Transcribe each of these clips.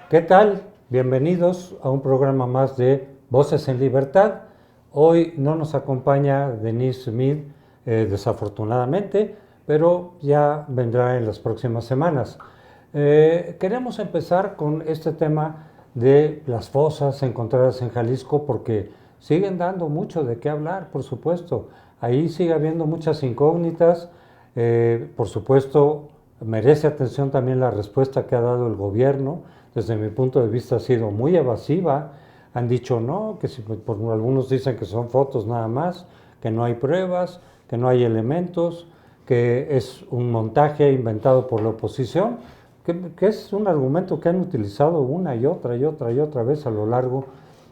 ¿Qué tal? Bienvenidos a un programa más de Voces en Libertad. Hoy no nos acompaña Denise Smith, desafortunadamente, pero ya vendrá en las próximas semanas. Queremos empezar con este tema de las fosas encontradas en Jalisco porque siguen dando mucho de qué hablar, por supuesto. Ahí sigue habiendo muchas incógnitas. Por supuesto, merece atención también la respuesta que ha dado el gobierno. Desde mi punto de vista ha sido muy evasiva. Han dicho no, que si, por algunos dicen que son fotos nada más, que no hay pruebas, que no hay elementos, que es un montaje inventado por la oposición, que es un argumento que han utilizado una y otra vez a lo largo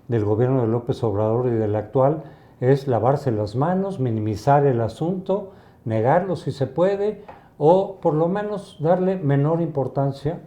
del gobierno de López Obrador y del actual, es lavarse las manos, minimizar el asunto, negarlo si se puede, o por lo menos darle menor importancia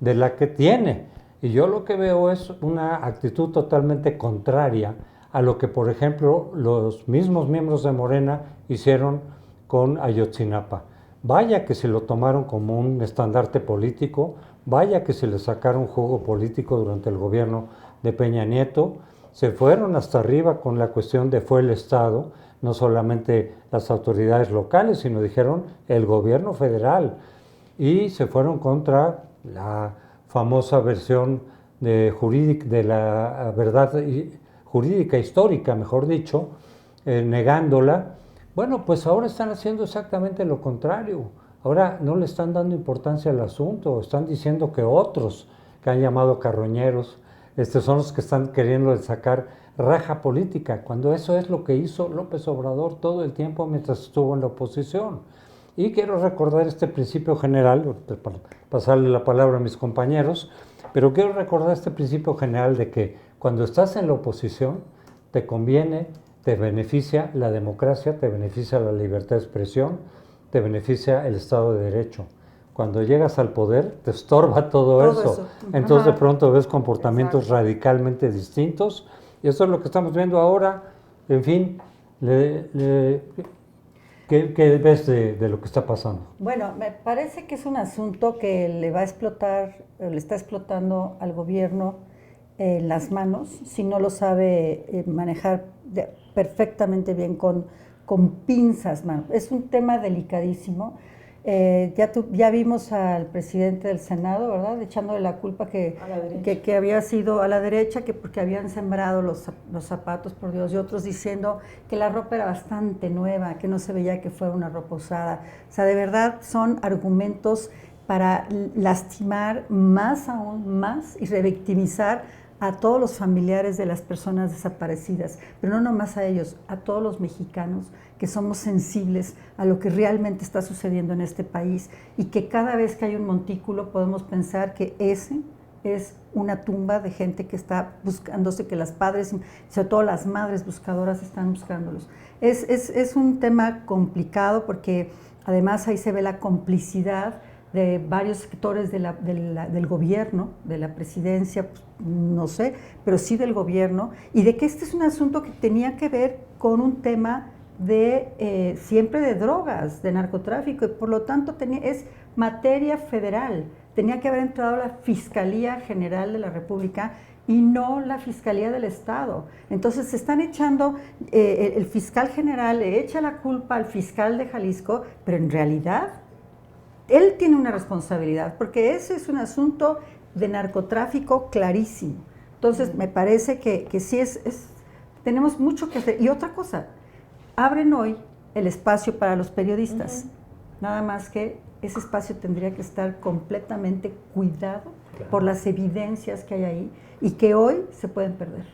de la que tiene. Y yo lo que veo es una actitud totalmente contraria a lo que, por ejemplo, los mismos miembros de Morena hicieron con Ayotzinapa. Vaya que se lo tomaron como un estandarte político, vaya que se le sacaron jugo político durante el gobierno de Peña Nieto, se fueron hasta arriba con la cuestión de fue el Estado, no solamente las autoridades locales, sino dijeron el gobierno federal, y se fueron contra la famosa versión de la verdad jurídica histórica, mejor dicho, negándola. Bueno, pues ahora están haciendo exactamente lo contrario. Ahora no le están dando importancia al asunto, están diciendo que otros que han llamado carroñeros son los que están queriendo sacar raja política, cuando eso es lo que hizo López Obrador todo el tiempo mientras estuvo en la oposición. Y quiero recordar este principio general, para pasarle la palabra a mis compañeros, pero quiero recordar este principio general de que cuando estás en la oposición te conviene, te beneficia la democracia, te beneficia la libertad de expresión, te beneficia el Estado de Derecho. Cuando llegas al poder te estorba todo eso. Entonces de pronto ves comportamientos radicalmente distintos y eso es lo que estamos viendo ahora. En fin, ¿qué ves de lo que está pasando? Bueno, me parece que es un asunto que le va a explotar, le está explotando al gobierno en las manos, si no lo sabe manejar perfectamente bien con pinzas, mano. Es un tema delicadísimo. Ya vimos al presidente del Senado, ¿verdad?, echándole la culpa que había sido a la derecha, que porque habían sembrado los zapatos, por Dios, y otros diciendo que la ropa era bastante nueva, que no se veía que fuera una ropa usada. O sea, de verdad son argumentos para lastimar más aún más y revictimizar a todos los familiares de las personas desaparecidas, pero no nomás a ellos, a todos los mexicanos que somos sensibles a lo que realmente está sucediendo en este país y que cada vez que hay un montículo podemos pensar que ese es una tumba de gente que está buscándose, que las padres, sobre todo las madres buscadoras, están buscándolos. Es un tema complicado porque además ahí se ve la complicidad de varios sectores del gobierno, de la presidencia, pues, no sé, pero sí del gobierno, y de que este es un asunto que tenía que ver con un tema de siempre de drogas, de narcotráfico, y por lo tanto es materia federal. Tenía que haber entrado la Fiscalía General de la República y no la Fiscalía del Estado. Entonces se están echando, el fiscal general le echa la culpa al fiscal de Jalisco, pero en realidad él tiene una responsabilidad, porque ese es un asunto de narcotráfico clarísimo. Entonces, me parece que sí tenemos mucho que hacer. Y otra cosa, abren hoy el espacio para los periodistas. Nada más que ese espacio tendría que estar completamente cuidado por las evidencias que hay ahí y que hoy se pueden perder.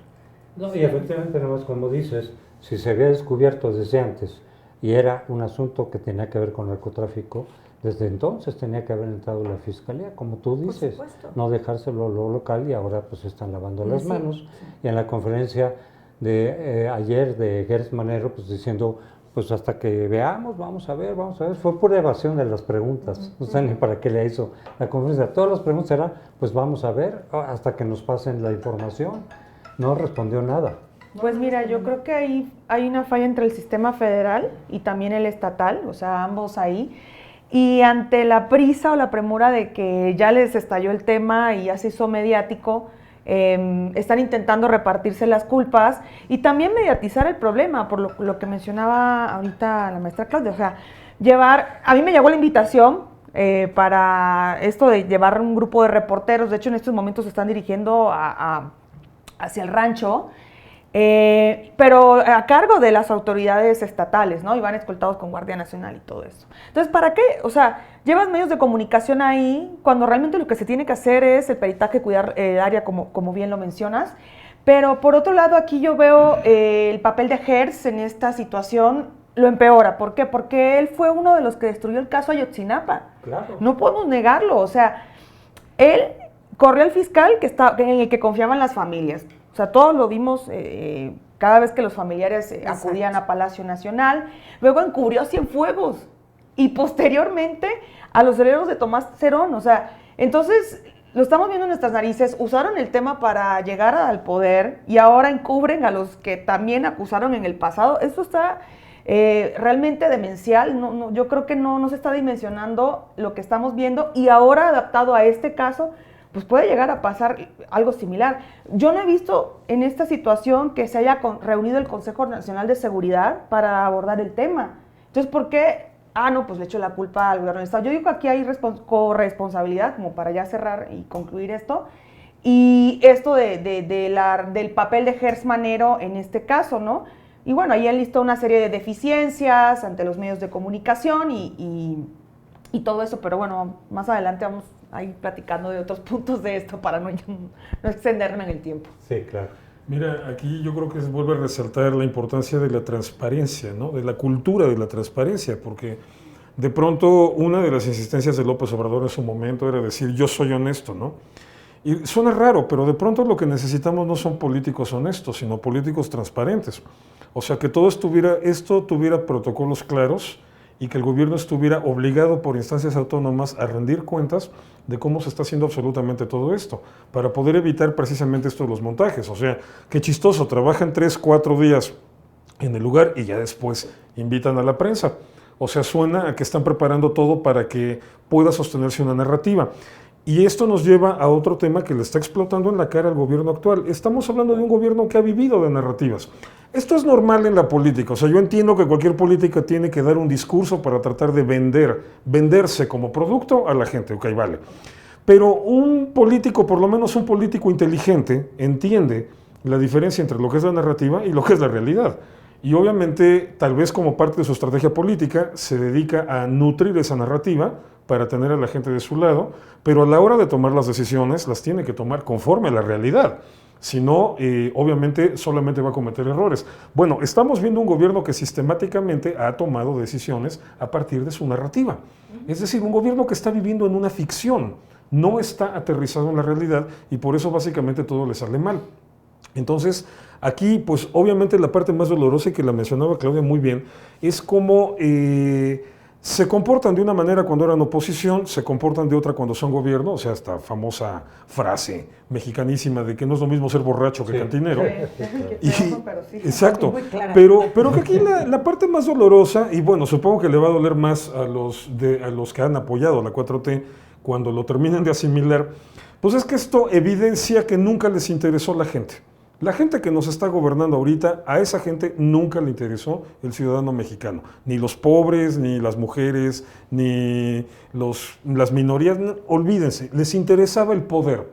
No, y efectivamente, nada más como dices, si se había descubierto desde antes y era un asunto que tenía que ver con narcotráfico, desde entonces tenía que haber entrado la fiscalía, como tú dices, no dejárselo a lo local, y ahora pues están lavando las manos. Sí. Y en la conferencia de ayer de Gers Manero, pues diciendo, pues hasta que veamos, vamos a ver, fue pura evasión de las preguntas, no sé ni para qué le hizo la conferencia, todas las preguntas eran, pues vamos a ver, hasta que nos pasen la información, no respondió nada. Pues mira, yo creo que ahí hay una falla entre el sistema federal y también el estatal, o sea, ambos ahí. y ante la prisa o la premura de que ya les estalló el tema y ya se hizo mediático, están intentando repartirse las culpas y también mediatizar el problema, por lo que mencionaba ahorita la maestra Claudia. O sea, a mí me llegó la invitación para esto de llevar un grupo de reporteros. De hecho, en estos momentos se están dirigiendo hacia el rancho, pero a cargo de las autoridades estatales, ¿no? Y van escoltados con Guardia Nacional y todo eso. Entonces, ¿para qué? O sea, llevas medios de comunicación ahí cuando realmente lo que se tiene que hacer es el peritaje, cuidar el área, como bien lo mencionas. Pero por otro lado, aquí yo veo el papel de Hertz en esta situación lo empeora. ¿Por qué? Porque él fue uno de los que destruyó el caso Ayotzinapa. Claro. No podemos negarlo. O sea, él corrió al fiscal en el que confiaban las familias. O sea, todos lo vimos cada vez que los familiares acudían a Palacio Nacional. Luego encubrió Cienfuegos y posteriormente a los herederos de Tomás Cerón. O sea, entonces lo estamos viendo en nuestras narices. Usaron el tema para llegar al poder y ahora encubren a los que también acusaron en el pasado. Esto está realmente demencial. Yo creo que no se está dimensionando lo que estamos viendo y ahora adaptado a este caso, pues puede llegar a pasar algo similar. Yo no he visto en esta situación que se haya reunido el Consejo Nacional de Seguridad para abordar el tema. Entonces, ¿por qué? No, pues le echo la culpa al gobierno del Estado. Yo digo que aquí hay corresponsabilidad, como para ya cerrar y concluir esto, y esto del papel de Hertz Manero en este caso, ¿no? Y bueno, ahí enlistó una serie de deficiencias ante los medios de comunicación y todo eso, pero bueno, más adelante vamos a ir platicando de otros puntos de esto para no extenderme en el tiempo. Sí, claro. Mira, aquí yo creo que se vuelve a resaltar la importancia de la transparencia, ¿no? De la cultura de la transparencia, porque de pronto una de las insistencias de López Obrador en su momento era decir, yo soy honesto, ¿no? Y suena raro, pero de pronto lo que necesitamos no son políticos honestos, sino políticos transparentes. O sea, que esto tuviera protocolos claros y que el gobierno estuviera obligado por instancias autónomas a rendir cuentas de cómo se está haciendo absolutamente todo esto, para poder evitar precisamente esto de los montajes. O sea, qué chistoso, trabajan 3, 4 días en el lugar y ya después invitan a la prensa. O sea, suena a que están preparando todo para que pueda sostenerse una narrativa. Y esto nos lleva a otro tema que le está explotando en la cara al gobierno actual. Estamos hablando de un gobierno que ha vivido de narrativas. Esto es normal en la política. O sea, yo entiendo que cualquier política tiene que dar un discurso para tratar de venderse como producto a la gente. Ok, vale. Pero un político, por lo menos un político inteligente, entiende la diferencia entre lo que es la narrativa y lo que es la realidad. Y obviamente, tal vez como parte de su estrategia política, se dedica a nutrir esa narrativa para tener a la gente de su lado, pero a la hora de tomar las decisiones, las tiene que tomar conforme a la realidad. Si no, obviamente solamente va a cometer errores. Bueno, estamos viendo un gobierno que sistemáticamente ha tomado decisiones a partir de su narrativa. Es decir, un gobierno que está viviendo en una ficción, no está aterrizado en la realidad y por eso básicamente todo le sale mal. Entonces, aquí, pues obviamente la parte más dolorosa, y que la mencionaba Claudia muy bien, es cómo se comportan de una manera cuando eran oposición, se comportan de otra cuando son gobierno. O sea, esta famosa frase mexicanísima de que no es lo mismo ser borracho que cantinero. Exacto, pero que aquí la parte más dolorosa, y bueno, supongo que le va a doler más a los que han apoyado a la 4T cuando lo terminen de asimilar, pues es que esto evidencia que nunca les interesó la gente. La gente que nos está gobernando ahorita, a esa gente nunca le interesó el ciudadano mexicano. Ni los pobres, ni las mujeres, ni las minorías, olvídense, les interesaba el poder.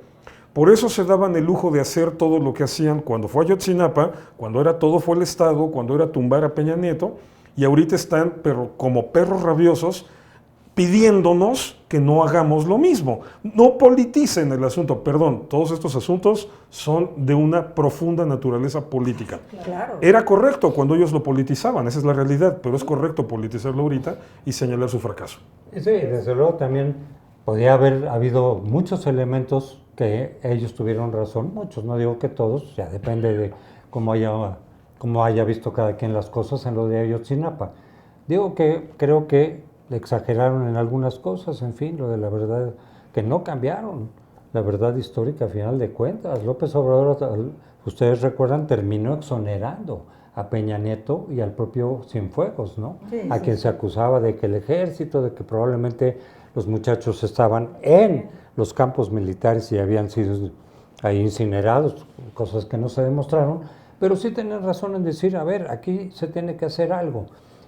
Por eso se daban el lujo de hacer todo lo que hacían cuando fue Ayotzinapa, cuando todo fue el Estado, cuando era tumbar a Peña Nieto, y ahorita están como perros rabiosos pidiéndonos que no hagamos lo mismo. No politicen el asunto, perdón, todos estos asuntos son de una profunda naturaleza política. Claro. Era correcto cuando ellos lo politizaban, esa es la realidad, pero es correcto politizarlo ahorita y señalar su fracaso. Sí, desde luego también podría haber habido muchos elementos que ellos tuvieron razón, muchos, no digo que todos, ya depende de cómo haya visto cada quien las cosas en lo de Ayotzinapa. Digo que creo que exageraron en algunas cosas, en fin, lo de la verdad, que no cambiaron la verdad histórica a final de cuentas. López Obrador, ustedes recuerdan, terminó exonerando a Peña Nieto y al propio Cienfuegos, ¿no? Sí, a sí, quien sí. se acusaba de que el ejército, de que probablemente los muchachos estaban en los campos militares y habían sido ahí incinerados, cosas que no se demostraron, pero sí tienen razón en decir, a ver, aquí se tiene que hacer algo.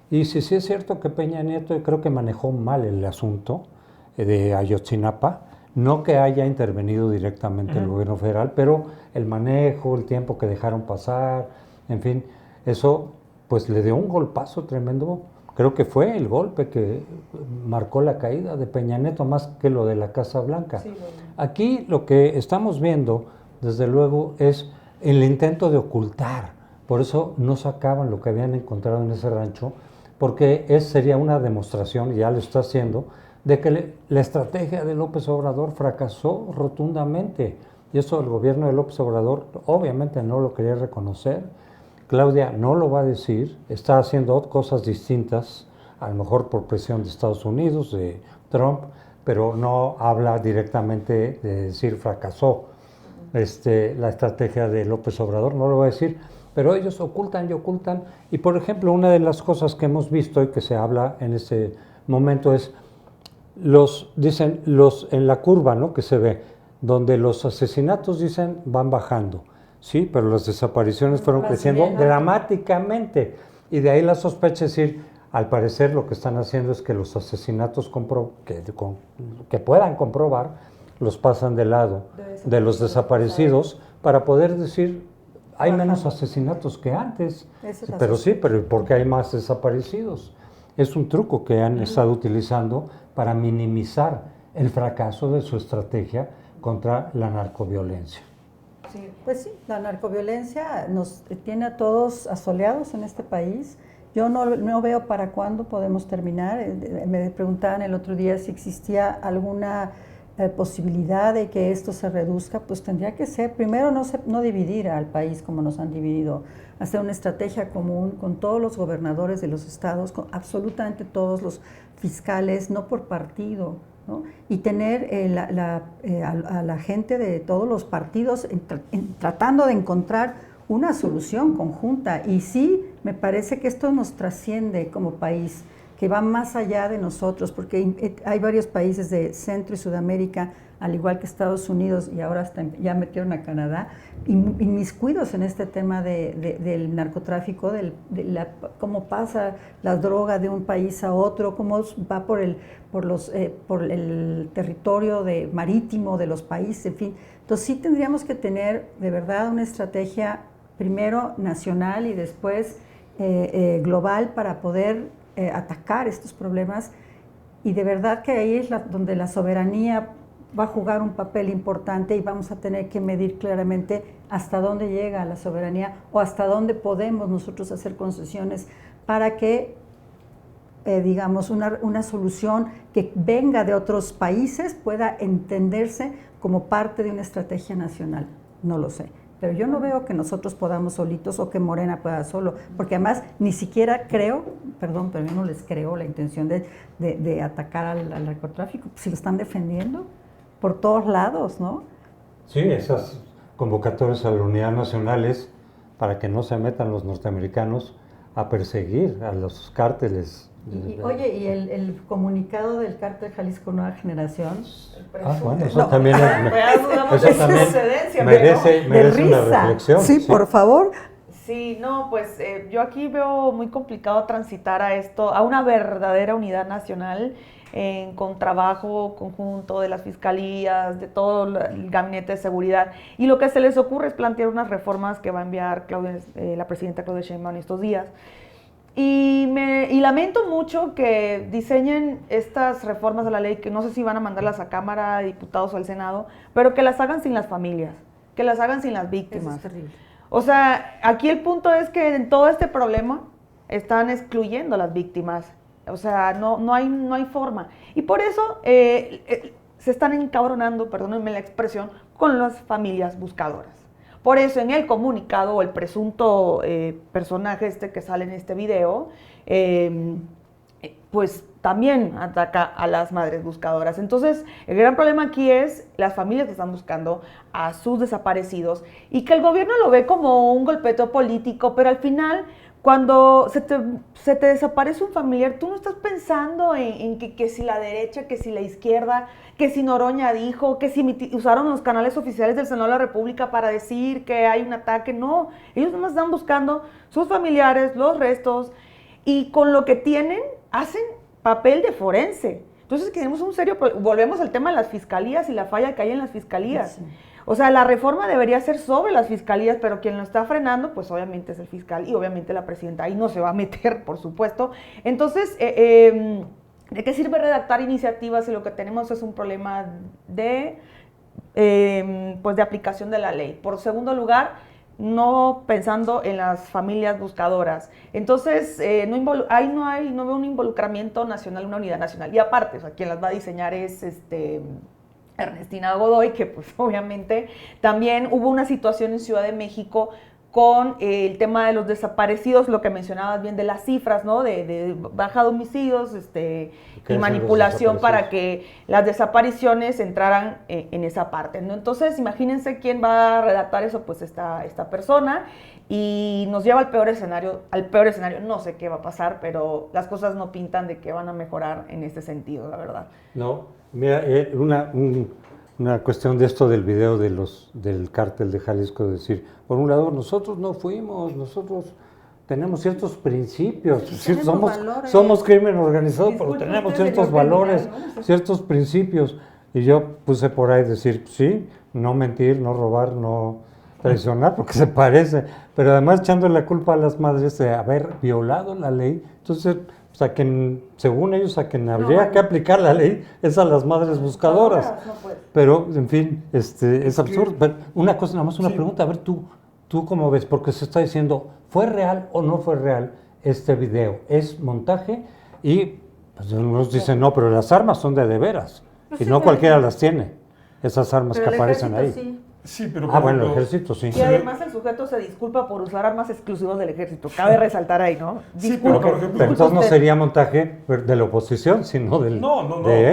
Y si sí es cierto que Peña Nieto creo que manejó mal el asunto de Ayotzinapa, no que haya intervenido directamente el gobierno federal, pero el manejo, el tiempo que dejaron pasar, en fin, eso pues le dio un golpazo tremendo. Creo que fue el golpe que marcó la caída de Peña Nieto más que lo de la Casa Blanca. Sí, Aquí lo que estamos viendo, desde luego, es el intento de ocultar. Por eso no sacaban lo que habían encontrado en ese rancho, porque sería una demostración, y ya lo está haciendo, de que la estrategia de López Obrador fracasó rotundamente. Y eso el gobierno de López Obrador obviamente no lo quería reconocer. Claudia no lo va a decir, está haciendo cosas distintas, a lo mejor por presión de Estados Unidos, de Trump, pero no habla directamente de decir fracasó la estrategia de López Obrador, no lo va a decir, pero ellos ocultan y ocultan. Y por ejemplo, una de las cosas que hemos visto y que se habla en este momento es, dicen en la curva, ¿no?, que se ve, donde los asesinatos dicen van bajando. Sí, pero las desapariciones fueron creciendo dramáticamente. Y de ahí la sospecha, es decir, al parecer lo que están haciendo es que los asesinatos que puedan comprobar, los pasan de lado de los desaparecidos para poder decir, hay menos asesinatos que antes. Pero sí, pero ¿por qué hay más desaparecidos? Es un truco que han estado utilizando para minimizar el fracaso de su estrategia contra la narcoviolencia. Sí, pues sí, la narcoviolencia nos tiene a todos asoleados en este país. Yo no veo para cuándo podemos terminar. Me preguntaban el otro día si existía alguna posibilidad de que esto se reduzca. Pues tendría que ser, primero, no dividir al país como nos han dividido, hacer una estrategia común con todos los gobernadores de los estados, con absolutamente todos los fiscales, no por partido, ¿no? Y tener a la gente de todos los partidos tratando de encontrar una solución conjunta. Y sí, me parece que esto nos trasciende como país, que va más allá de nosotros, porque hay varios países de Centro y Sudamérica, al igual que Estados Unidos, y ahora hasta ya metieron a Canadá, inmiscuidos en este tema del narcotráfico, cómo pasa la droga de un país a otro, cómo va por el territorio marítimo de los países, en fin. Entonces sí tendríamos que tener de verdad una estrategia, primero nacional y después global, para poder atacar estos problemas, y de verdad que ahí es donde la soberanía va a jugar un papel importante, y vamos a tener que medir claramente hasta dónde llega la soberanía o hasta dónde podemos nosotros hacer concesiones para que, digamos, una solución que venga de otros países pueda entenderse como parte de una estrategia nacional. No lo sé. Pero yo no veo que nosotros podamos solitos o que Morena pueda solo, porque además ni siquiera creo, perdón, pero yo no les creo la intención de atacar al narcotráfico, si lo están defendiendo por todos lados, ¿no? Sí, esas convocatorias a la unidad nacionales para que no se metan los norteamericanos a perseguir a los cárteles. Oye, y el comunicado del cártel Jalisco Nueva Generación. Bueno, eso también, merece una reflexión. Sí, por favor. Sí, no, pues yo aquí veo muy complicado transitar a esto, a una verdadera unidad nacional, con trabajo conjunto de las fiscalías, de todo el gabinete de seguridad. Y lo que se les ocurre es plantear unas reformas que va a enviar la presidenta Claudia Sheinbaum estos días. Y lamento mucho que diseñen estas reformas de la ley, que no sé si van a mandarlas a Cámara de Diputados o al Senado, pero que las hagan sin las familias, que las hagan sin las víctimas. Eso es terrible. O sea, aquí el punto es que en todo este problema están excluyendo a las víctimas. O sea, no hay forma. Y por eso se están encabronando, perdónenme la expresión, con las familias buscadoras. Por eso en el comunicado, el presunto personaje que sale en este video, pues también ataca a las madres buscadoras. Entonces, el gran problema aquí es las familias que están buscando a sus desaparecidos y que el gobierno lo ve como un golpeteo político, pero al final, cuando se te desaparece un familiar, tú no estás pensando en que si la derecha, que si la izquierda, que si Noroña dijo, que si usaron los canales oficiales del Senado de la República para decir que hay un ataque. No, ellos nomás están buscando sus familiares, los restos, y con lo que tienen, hacen papel de forense. Entonces queremos un serio, volvemos al tema de las fiscalías y la falla que hay en las fiscalías. Sí. O sea, la reforma debería ser sobre las fiscalías, pero quien lo está frenando, pues obviamente es el fiscal y obviamente la presidenta. Ahí no se va a meter, por supuesto. Entonces, ¿de qué sirve redactar iniciativas si lo que tenemos es un problema de aplicación de la ley? Por segundo lugar, no pensando en las familias buscadoras. Entonces, no veo un involucramiento nacional, una unidad nacional. Y aparte, o sea, quien las va a diseñar es Ernestina Godoy, que pues obviamente también hubo una situación en Ciudad de México con el tema de los desaparecidos, lo que mencionabas bien de las cifras, ¿no? De baja de homicidios y manipulación para que las desapariciones entraran en esa parte, ¿no? Entonces, imagínense quién va a redactar eso, pues esta persona, y nos lleva al peor escenario. No sé qué va a pasar, pero las cosas no pintan de que van a mejorar en este sentido, la verdad. No, mira, una cuestión de esto del video del cártel de Jalisco, decir, por un lado, nosotros no fuimos, nosotros tenemos ciertos principios, sí, somos crimen organizado, pero tenemos ciertos valores, ¿no? Ciertos principios. Y yo puse por ahí decir, sí, no mentir, no robar, no traicionar, porque se parece, pero además echando la culpa a las madres de haber violado la ley. Entonces, pues a quien, según ellos, a quien habría que aplicar la ley es a las madres buscadoras. Pero, en fin, es absurdo. Pero una cosa, nada más una pregunta, a ver tú cómo ves, porque se está diciendo, ¿fue real o no fue real este video? ¿Es montaje? Y pues, unos dicen, no, pero las armas son de veras, y no cualquiera las tiene, esas armas que aparecen ahí. Sí. Sí, pero bueno, el ejército sí. Y además el sujeto se disculpa por usar armas exclusivas del ejército. Cabe resaltar ahí, ¿no? Sí, pero por ejemplo, pero entonces no sería montaje de la oposición, sino de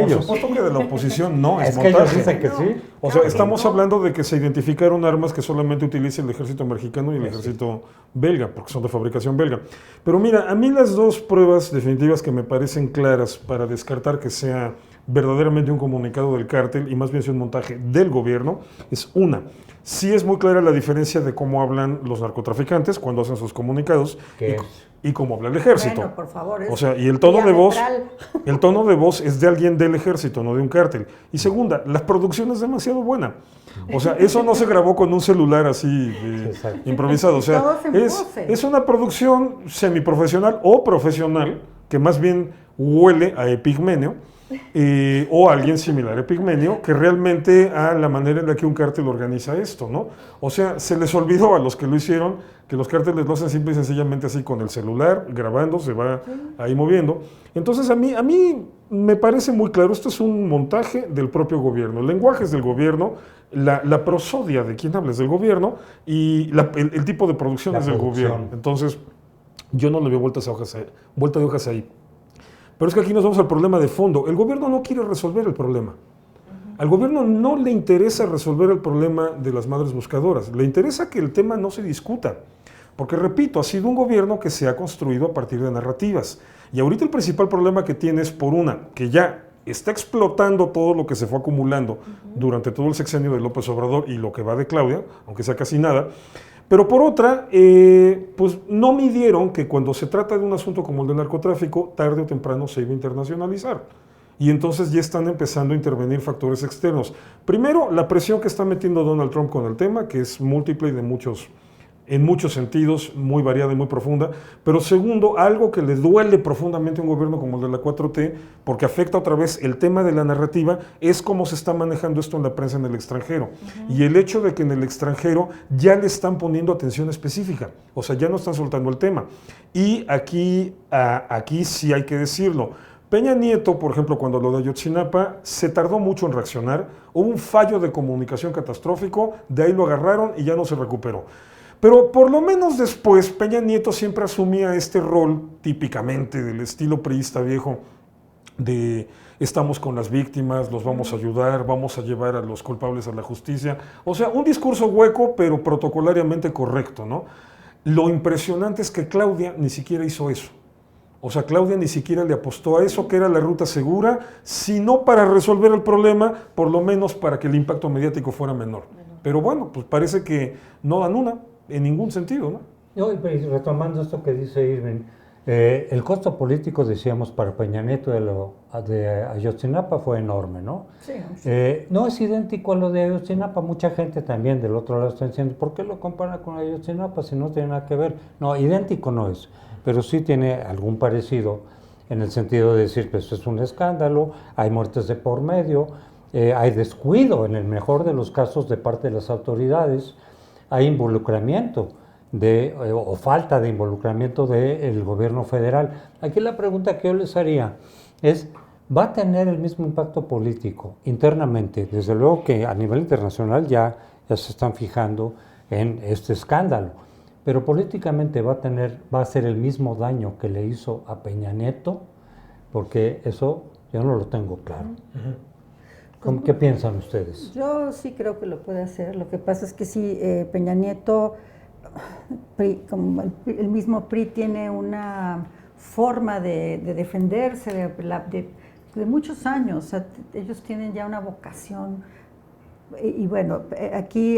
ellos. Por supuesto que de la oposición no es montaje. Es que ellos dicen que sí. O sea, estamos hablando de que se identificaron armas que solamente utiliza el ejército mexicano y el ejército belga, porque son de fabricación belga. Pero mira, a mí las dos pruebas definitivas que me parecen claras para descartar que sea verdaderamente un comunicado del cártel y más bien sea un montaje del gobierno es una. Sí es muy clara la diferencia de cómo hablan los narcotraficantes cuando hacen sus comunicados y cómo habla el ejército. Bueno, por favor. O sea, y el tono de voz es de alguien del ejército, no de un cártel. Y segunda, la producción es demasiado buena. O sea, eso no se grabó con un celular así improvisado. O sea, es una producción semiprofesional o profesional que más bien huele a Epigmenio. O alguien similar a Epigmenio, que realmente a la manera en la que un cártel organiza esto, ¿no? O sea, se les olvidó a los que lo hicieron que los cárteles lo hacen simple y sencillamente así con el celular, grabando, se va ahí moviendo. Entonces a mí me parece muy claro, esto es un montaje del propio gobierno, el lenguaje es del gobierno, la prosodia de quien habla es del gobierno y el tipo de producción es del gobierno. Entonces yo no le veo vuelta de hojas ahí. Pero es que aquí nos vamos al problema de fondo. El gobierno no quiere resolver el problema. Al gobierno no le interesa resolver el problema de las madres buscadoras. Le interesa que el tema no se discuta. Porque, repito, ha sido un gobierno que se ha construido a partir de narrativas. Y ahorita el principal problema que tiene es, por una, que ya está explotando todo lo que se fue acumulando durante todo el sexenio de López Obrador y lo que va de Claudia, aunque sea casi nada. Pero por otra, pues no midieron que cuando se trata de un asunto como el del narcotráfico, tarde o temprano se iba a internacionalizar. Y entonces ya están empezando a intervenir factores externos. Primero, la presión que está metiendo Donald Trump con el tema, que es múltiple y en muchos sentidos, muy variada y muy profunda. Pero segundo, algo que le duele profundamente a un gobierno como el de la 4T, porque afecta otra vez el tema de la narrativa, es cómo se está manejando esto en la prensa en el extranjero. Y el hecho de que en el extranjero ya le están poniendo atención específica, o sea, ya no están soltando el tema. Y aquí sí hay que decirlo. Peña Nieto, por ejemplo, cuando lo de Ayotzinapa, se tardó mucho en reaccionar, hubo un fallo de comunicación catastrófico, de ahí lo agarraron y ya no se recuperó. Pero por lo menos después, Peña Nieto siempre asumía este rol típicamente del estilo priista viejo, de estamos con las víctimas, los vamos a ayudar, vamos a llevar a los culpables a la justicia. O sea, un discurso hueco, pero protocolariamente correcto, ¿no? Lo impresionante es que Claudia ni siquiera hizo eso. O sea, Claudia ni siquiera le apostó a eso, que era la ruta segura, sino para resolver el problema, por lo menos para que el impacto mediático fuera menor. Pero bueno, pues parece que no dan una, en ningún sentido, ¿no? No, y retomando esto que dice Irving, el costo político, decíamos, para Peña Nieto de Ayotzinapa fue enorme, ¿no? Sí. No es idéntico a lo de Ayotzinapa. Mucha gente también del otro lado está diciendo, ¿por qué lo compara con Ayotzinapa si no tiene nada que ver? No, idéntico no es, pero sí tiene algún parecido en el sentido de decir, pues es un escándalo, hay muertes de por medio, hay descuido en el mejor de los casos de parte de las autoridades, hay involucramiento o falta de involucramiento del gobierno federal. Aquí la pregunta que yo les haría es, ¿va a tener el mismo impacto político internamente? Desde luego que a nivel internacional ya se están fijando en este escándalo, pero políticamente va a hacer el mismo daño que le hizo a Peña Nieto, porque eso yo no lo tengo claro. ¿Qué piensan ustedes? Yo sí creo que lo puede hacer. Lo que pasa es que sí, Peña Nieto, como el mismo PRI, tiene una forma de defenderse de muchos años. O sea, ellos tienen ya una vocación. Y bueno, aquí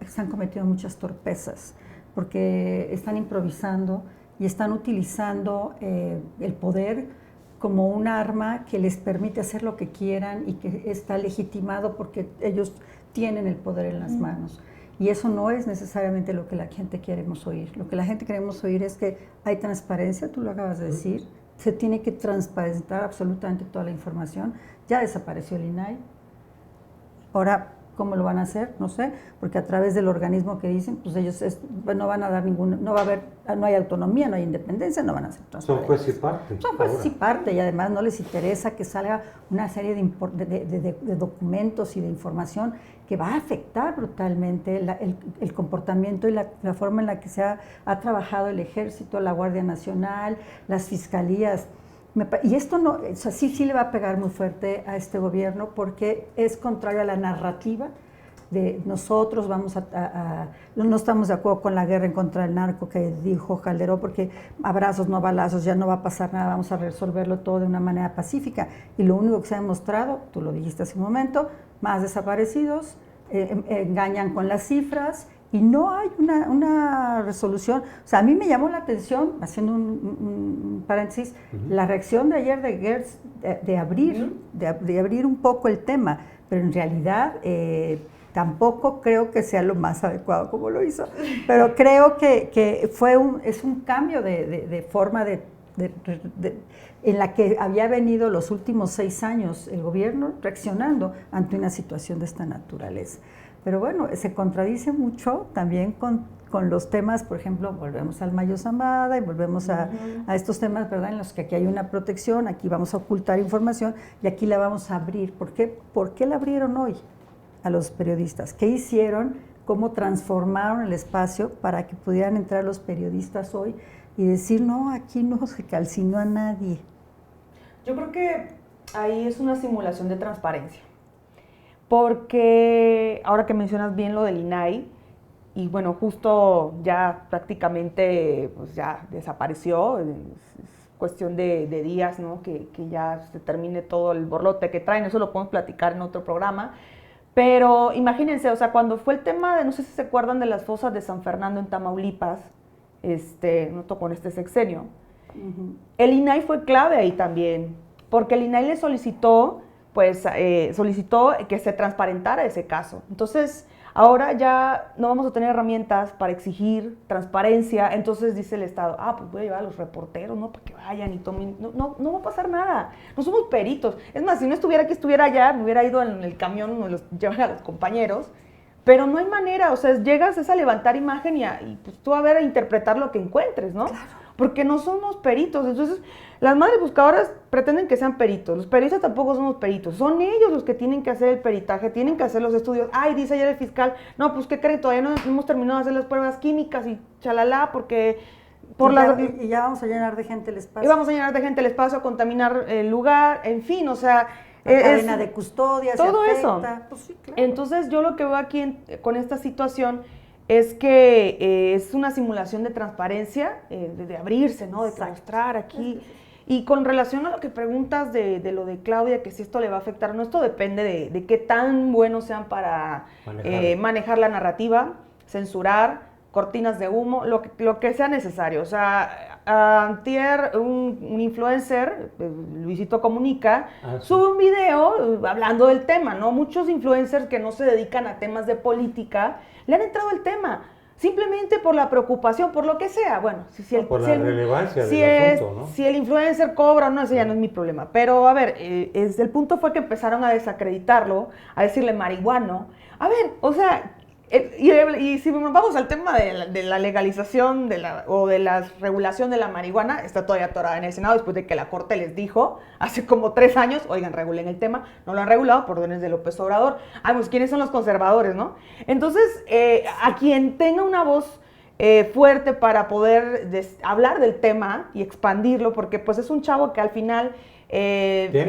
se han cometido muchas torpezas, porque están improvisando y están utilizando el poder como un arma que les permite hacer lo que quieran y que está legitimado porque ellos tienen el poder en las manos. Y eso no es necesariamente lo que la gente queremos oír. Lo que la gente queremos oír es que hay transparencia, tú lo acabas de decir, se tiene que transparentar absolutamente toda la información. Ya desapareció el INAI. Ahora, ¿cómo lo van a hacer? No sé, porque a través del organismo que dicen, pues ellos no van a dar no hay autonomía, no hay independencia, no van a ser transparentes. Son juez y parte. Son juez y parte, y además no les interesa que salga una serie de documentos y de información que va a afectar brutalmente el comportamiento y la forma en la que se ha trabajado el Ejército, la Guardia Nacional, las fiscalías. Y esto no, o sea, sí le va a pegar muy fuerte a este gobierno porque es contrario a la narrativa de nosotros no estamos de acuerdo con la guerra en contra del narco que dijo Calderón, porque abrazos, no balazos, ya no va a pasar nada, vamos a resolverlo todo de una manera pacífica. Y lo único que se ha demostrado, tú lo dijiste hace un momento, más desaparecidos, engañan con las cifras, y no hay una resolución. O sea, a mí me llamó la atención, haciendo un paréntesis, la reacción de ayer de Gertz de abrir un poco el tema, pero en realidad tampoco creo que sea lo más adecuado como lo hizo, pero creo que es un cambio de forma en la que había venido los últimos 6 años el gobierno reaccionando ante una situación de esta naturaleza. Pero bueno, se contradice mucho también con los temas, por ejemplo, volvemos al Mayo Zambada y volvemos a estos temas, ¿verdad?, en los que aquí hay una protección, aquí vamos a ocultar información y aquí la vamos a abrir. ¿Por qué la abrieron hoy a los periodistas? ¿Qué hicieron? ¿Cómo transformaron el espacio para que pudieran entrar los periodistas hoy y decir, no, aquí no se calcinó a nadie? Yo creo que ahí es una simulación de transparencia. Porque ahora que mencionas bien lo del INAI, y bueno, justo ya prácticamente pues ya desapareció, es cuestión de días, ¿no?, que ya se termine todo el borlote que traen, eso lo podemos platicar en otro programa, pero imagínense, o sea, cuando fue el tema de, no sé si se acuerdan de las fosas de San Fernando en Tamaulipas, no con este sexenio, el INAI fue clave ahí también, porque el INAI le solicitó que se transparentara ese caso. Entonces, ahora ya no vamos a tener herramientas para exigir transparencia, entonces dice el Estado, pues voy a llevar a los reporteros, ¿no?, para que vayan y tomen. No va a pasar nada, no somos peritos. Es más, si no estuviera aquí, estuviera allá, me hubiera ido en el camión, me los llevan a los compañeros, pero no hay manera, o sea, llegas a levantar imagen y pues tú a ver, a interpretar lo que encuentres, ¿no? Claro. Porque no somos peritos. Entonces, las madres buscadoras pretenden que sean peritos. Los periodistas tampoco somos peritos. Son ellos los que tienen que hacer el peritaje, tienen que hacer los estudios. Dice ayer el fiscal, no, pues ¿qué creen? Todavía no hemos terminado de hacer las pruebas químicas y chalala, porque Y ya vamos a llenar de gente el espacio. Y vamos a llenar de gente el espacio, a contaminar el lugar, en fin, o sea... La cadena de custodia, todo se eso. afecta. Pues sí, claro. Entonces yo lo que veo aquí con esta situación es que es una simulación de transparencia, de abrirse, ¿no? De mostrar aquí. Y con relación a lo que preguntas de lo de Claudia, que si esto le va a afectar o no, esto depende de qué tan buenos sean para manejar la narrativa, censurar, cortinas de humo, lo que sea necesario. O sea, antier un influencer, Luisito Comunica, sube un video hablando del tema, ¿no? Muchos influencers que no se dedican a temas de política le han entrado al tema, simplemente por la preocupación, por lo que sea. Bueno, por la relevancia del asunto, ¿no? Si el influencer cobra o no, ese ya no es mi problema. Pero, a ver, el punto fue que empezaron a desacreditarlo, a decirle marihuano. A ver, o sea... Y si vamos al tema de la legalización o de la regulación de la marihuana, está todavía atorada en el Senado después de que la Corte les dijo hace como 3 años, oigan, regulen el tema, no lo han regulado por órdenes de López Obrador. Pues ¿quiénes son los conservadores, no? Entonces, a quien tenga una voz fuerte para poder hablar del tema y expandirlo, porque pues es un chavo que al final...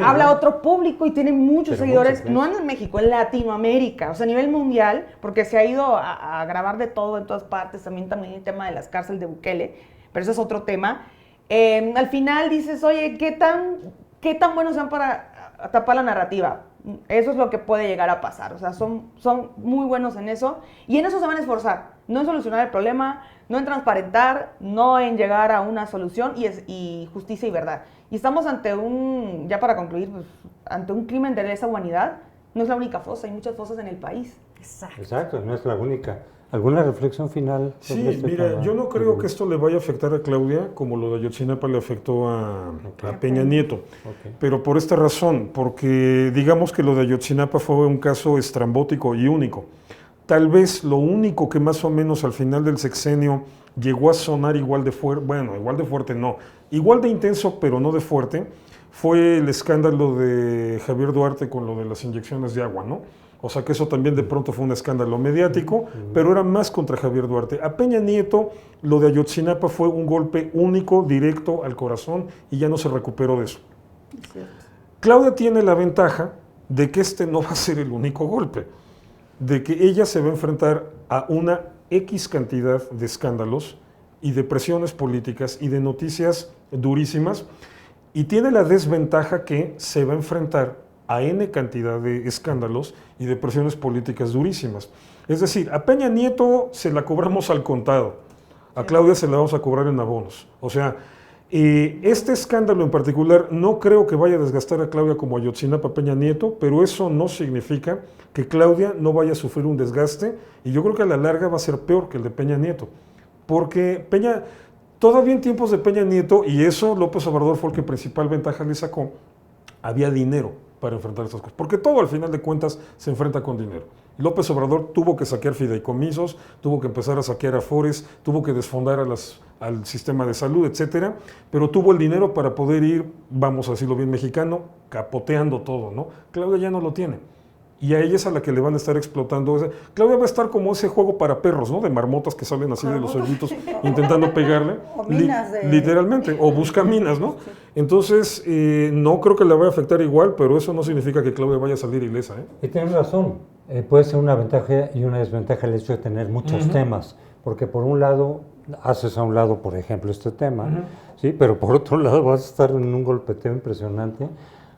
habla a otro público y tiene muchos seguidores, no en México, en Latinoamérica, o sea, a nivel mundial, porque se ha ido a grabar de todo en todas partes, también el tema de las cárceles de Bukele, pero eso es otro tema. Al final dices, oye, ¿qué tan buenos sean para tapar la narrativa? Eso es lo que puede llegar a pasar, o sea, son muy buenos en eso, y en eso se van a esforzar, no en solucionar el problema, no en transparentar, no en llegar a una solución y justicia y verdad. Y estamos ante ya para concluir, pues, ante un crimen de lesa humanidad. No es la única fosa, hay muchas fosas en el país. Exacto, no es la única. ¿Alguna reflexión final? Sí, mira, yo no creo que esto le vaya a afectar a Claudia como lo de Ayotzinapa le afectó a Peña Nieto. Pero por esta razón, porque digamos que lo de Ayotzinapa fue un caso estrambótico y único. Tal vez lo único que más o menos al final del sexenio llegó a sonar igual de fuerte, bueno, igual de fuerte no, igual de intenso pero no de fuerte, fue el escándalo de Javier Duarte con lo de las inyecciones de agua, ¿no? O sea que eso también de pronto fue un escándalo mediático, pero era más contra Javier Duarte. A Peña Nieto, lo de Ayotzinapa fue un golpe único, directo al corazón y ya no se recuperó de eso. Claudia tiene la ventaja de que este no va a ser el único golpe, de que ella se va a enfrentar a una X cantidad de escándalos y de presiones políticas y de noticias durísimas, y tiene la desventaja que se va a enfrentar a N cantidad de escándalos y de presiones políticas durísimas. Es decir, a Peña Nieto se la cobramos al contado, a Claudia se la vamos a cobrar en abonos. O sea, este escándalo en particular no creo que vaya a desgastar a Claudia como Ayotzinapa Peña Nieto, pero eso no significa que Claudia no vaya a sufrir un desgaste, y yo creo que a la larga va a ser peor que el de Peña Nieto, porque todavía en tiempos de Peña Nieto, y eso López Obrador fue el que principal ventaja le sacó, había dinero para enfrentar estas cosas, porque todo al final de cuentas se enfrenta con dinero. López Obrador tuvo que saquear fideicomisos, tuvo que empezar a saquear afores, tuvo que desfondar al sistema de salud, etcétera, pero tuvo el dinero para poder ir, vamos a decirlo bien mexicano, capoteando todo, ¿no? Claudia ya no lo tiene. Y a ella es a la que le van a estar explotando. Claudia va a estar como ese juego para perros, ¿no? De marmotas que salen así de los hoyitos intentando pegarle. O minas literalmente, o busca minas, ¿no? Entonces, no creo que le vaya a afectar igual, pero eso no significa que Claudia vaya a salir ilesa, ¿eh? Y tienes razón, puede ser una ventaja y una desventaja el hecho de tener muchos temas, porque por un lado, haces a un lado, por ejemplo, este tema, ¿sí? Pero por otro lado vas a estar en un golpeteo impresionante.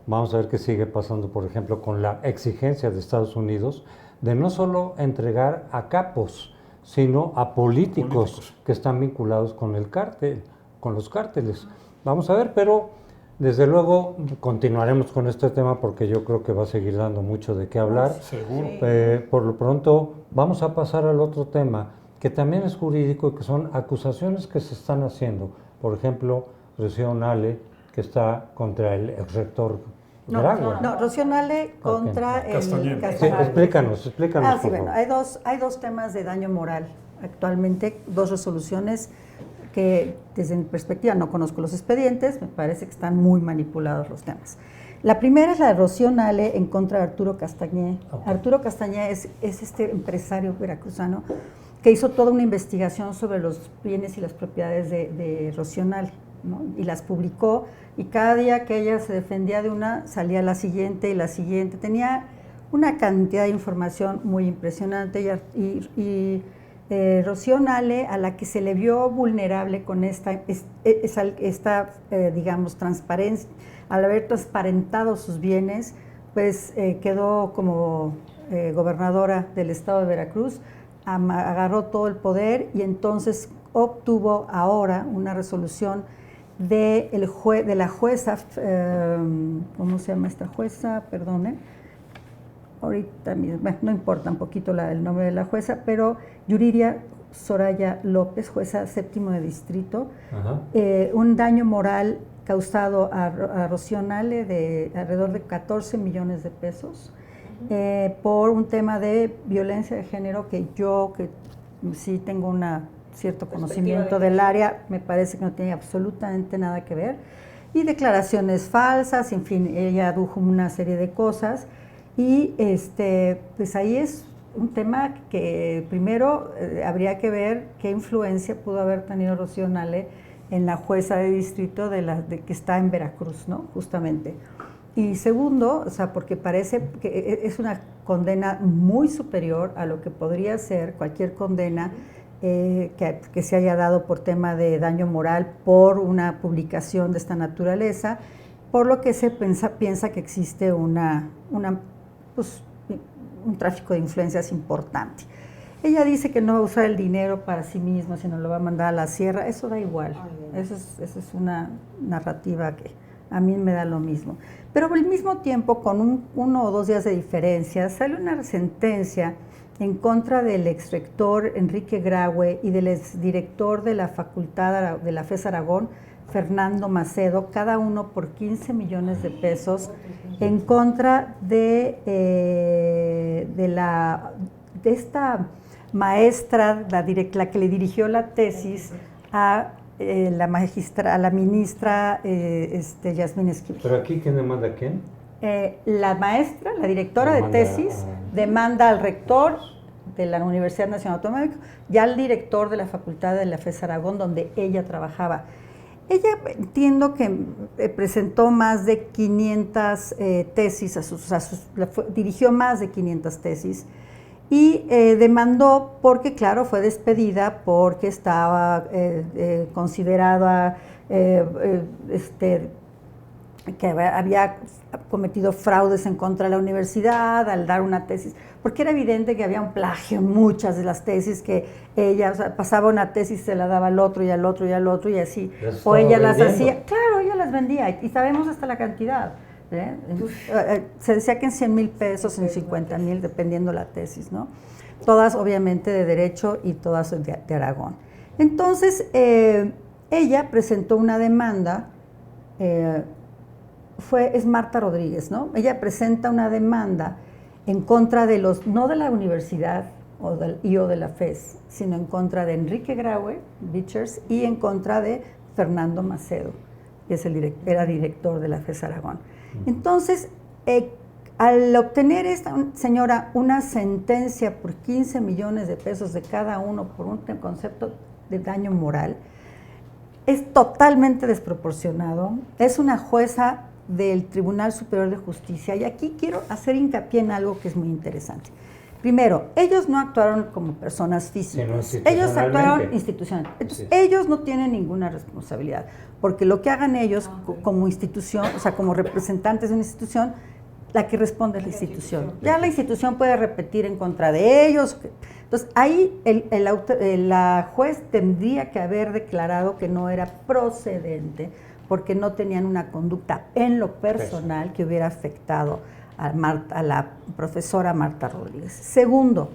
Vamos a ver qué sigue pasando, por ejemplo, con la exigencia de Estados Unidos de no solo entregar a capos, sino a políticos que están vinculados con el cártel, con los cárteles. Vamos a ver, pero desde luego continuaremos con este tema porque yo creo que va a seguir dando mucho de qué hablar. Seguro. Por lo pronto, vamos a pasar al otro tema, que también es jurídico, que son acusaciones que se están haciendo. Por ejemplo, Rocío Nale, que está contra el rector Gragua. No, Rocío Nale contra el Castañeda. Sí, explícanos por bueno, favor. hay dos temas de daño moral actualmente, 2 resoluciones que desde mi perspectiva no conozco los expedientes, me parece que están muy manipulados los temas. La primera es la de Rocío Nale en contra de Arturo Castañé. Arturo Castañé es este empresario veracruzano que hizo toda una investigación sobre los bienes y las propiedades de Rocío Nale, ¿no? Y las publicó, y cada día que ella se defendía de una, salía la siguiente y la siguiente. Tenía una cantidad de información muy impresionante, y Rocío Nale, a la que se le vio vulnerable con esta digamos, transparencia, al haber transparentado sus bienes, pues quedó como gobernadora del estado de Veracruz, agarró todo el poder, y entonces obtuvo ahora una resolución de la jueza, ¿cómo se llama esta jueza? Perdone. Ahorita mismo, bueno, no importa un poquito el nombre de la jueza, pero Yuridia Soraya López, jueza séptimo de distrito, un daño moral causado a Rocío Nale de alrededor de 14 millones de pesos, por un tema de violencia de género que sí tengo un cierto conocimiento del área, me parece que no tiene absolutamente nada que ver, y declaraciones falsas, en fin, ella adujo una serie de cosas. Y pues ahí es un tema que primero habría que ver qué influencia pudo haber tenido Rocío Nale en la jueza de distrito de que está en Veracruz, ¿no? Justamente. Y segundo, o sea, porque parece que es una condena muy superior a lo que podría ser cualquier condena que se haya dado por tema de daño moral por una publicación de esta naturaleza, por lo que se piensa que existe pues, un tráfico de influencias importante. Ella dice que no va a usar el dinero para sí misma, sino lo va a mandar a la sierra. Eso da igual. Esa es una narrativa que a mí me da lo mismo. Pero al mismo tiempo, con 1 o 2 días de diferencia, sale una sentencia en contra del exrector Enrique Graue y del exdirector de la Facultad de la FES Aragón, Fernando Macedo, cada uno por 15 millones de pesos, en contra de esta maestra, la que le dirigió la tesis a la ministra Yasmín Esquivel. ¿Pero aquí quién demanda a quién? La maestra, la directora de tesis, demanda al rector de la Universidad Nacional Autónoma y al director de la Facultad de la FES Aragón, donde ella trabajaba. Ella, entiendo que presentó más de 500 tesis, dirigió más de 500 tesis, y demandó porque, claro, fue despedida porque estaba considerada que había cometido fraudes en contra de la universidad al dar una tesis, porque era evidente que había un plagio en muchas de las tesis, que ella, o sea, pasaba una tesis, se la daba al otro y al otro y al otro y así, o ella las hacía, claro, ella las vendía, y sabemos hasta la cantidad, se decía que en 100,000 pesos, en 50,000, dependiendo la tesis, ¿no? Todas obviamente de derecho y todas de Aragón. Entonces, ella presentó una demanda, es Marta Rodríguez, ¿no? Ella presenta una demanda en contra de no de la universidad o de la FES, sino en contra de Enrique Graue, Bichers, y en contra de Fernando Macedo, que era director de la FES Aragón. Entonces, al obtener esta señora una sentencia por 15 millones de pesos de cada uno por un concepto de daño moral, es totalmente desproporcionado. Es una jueza del Tribunal Superior de Justicia, y aquí quiero hacer hincapié en algo que es muy interesante. Primero, ellos no actuaron como personas físicas, ellos actuaron institucionalmente. Entonces, ellos no tienen ninguna responsabilidad, porque lo que hagan ellos como institución, o sea, como representantes de una institución, la que responde es la institución. Ya la institución puede repetir en contra de ellos. Entonces, ahí la juez tendría que haber declarado que no era procedente, porque no tenían una conducta en lo personal que hubiera afectado a la profesora Marta Rodríguez. Segundo,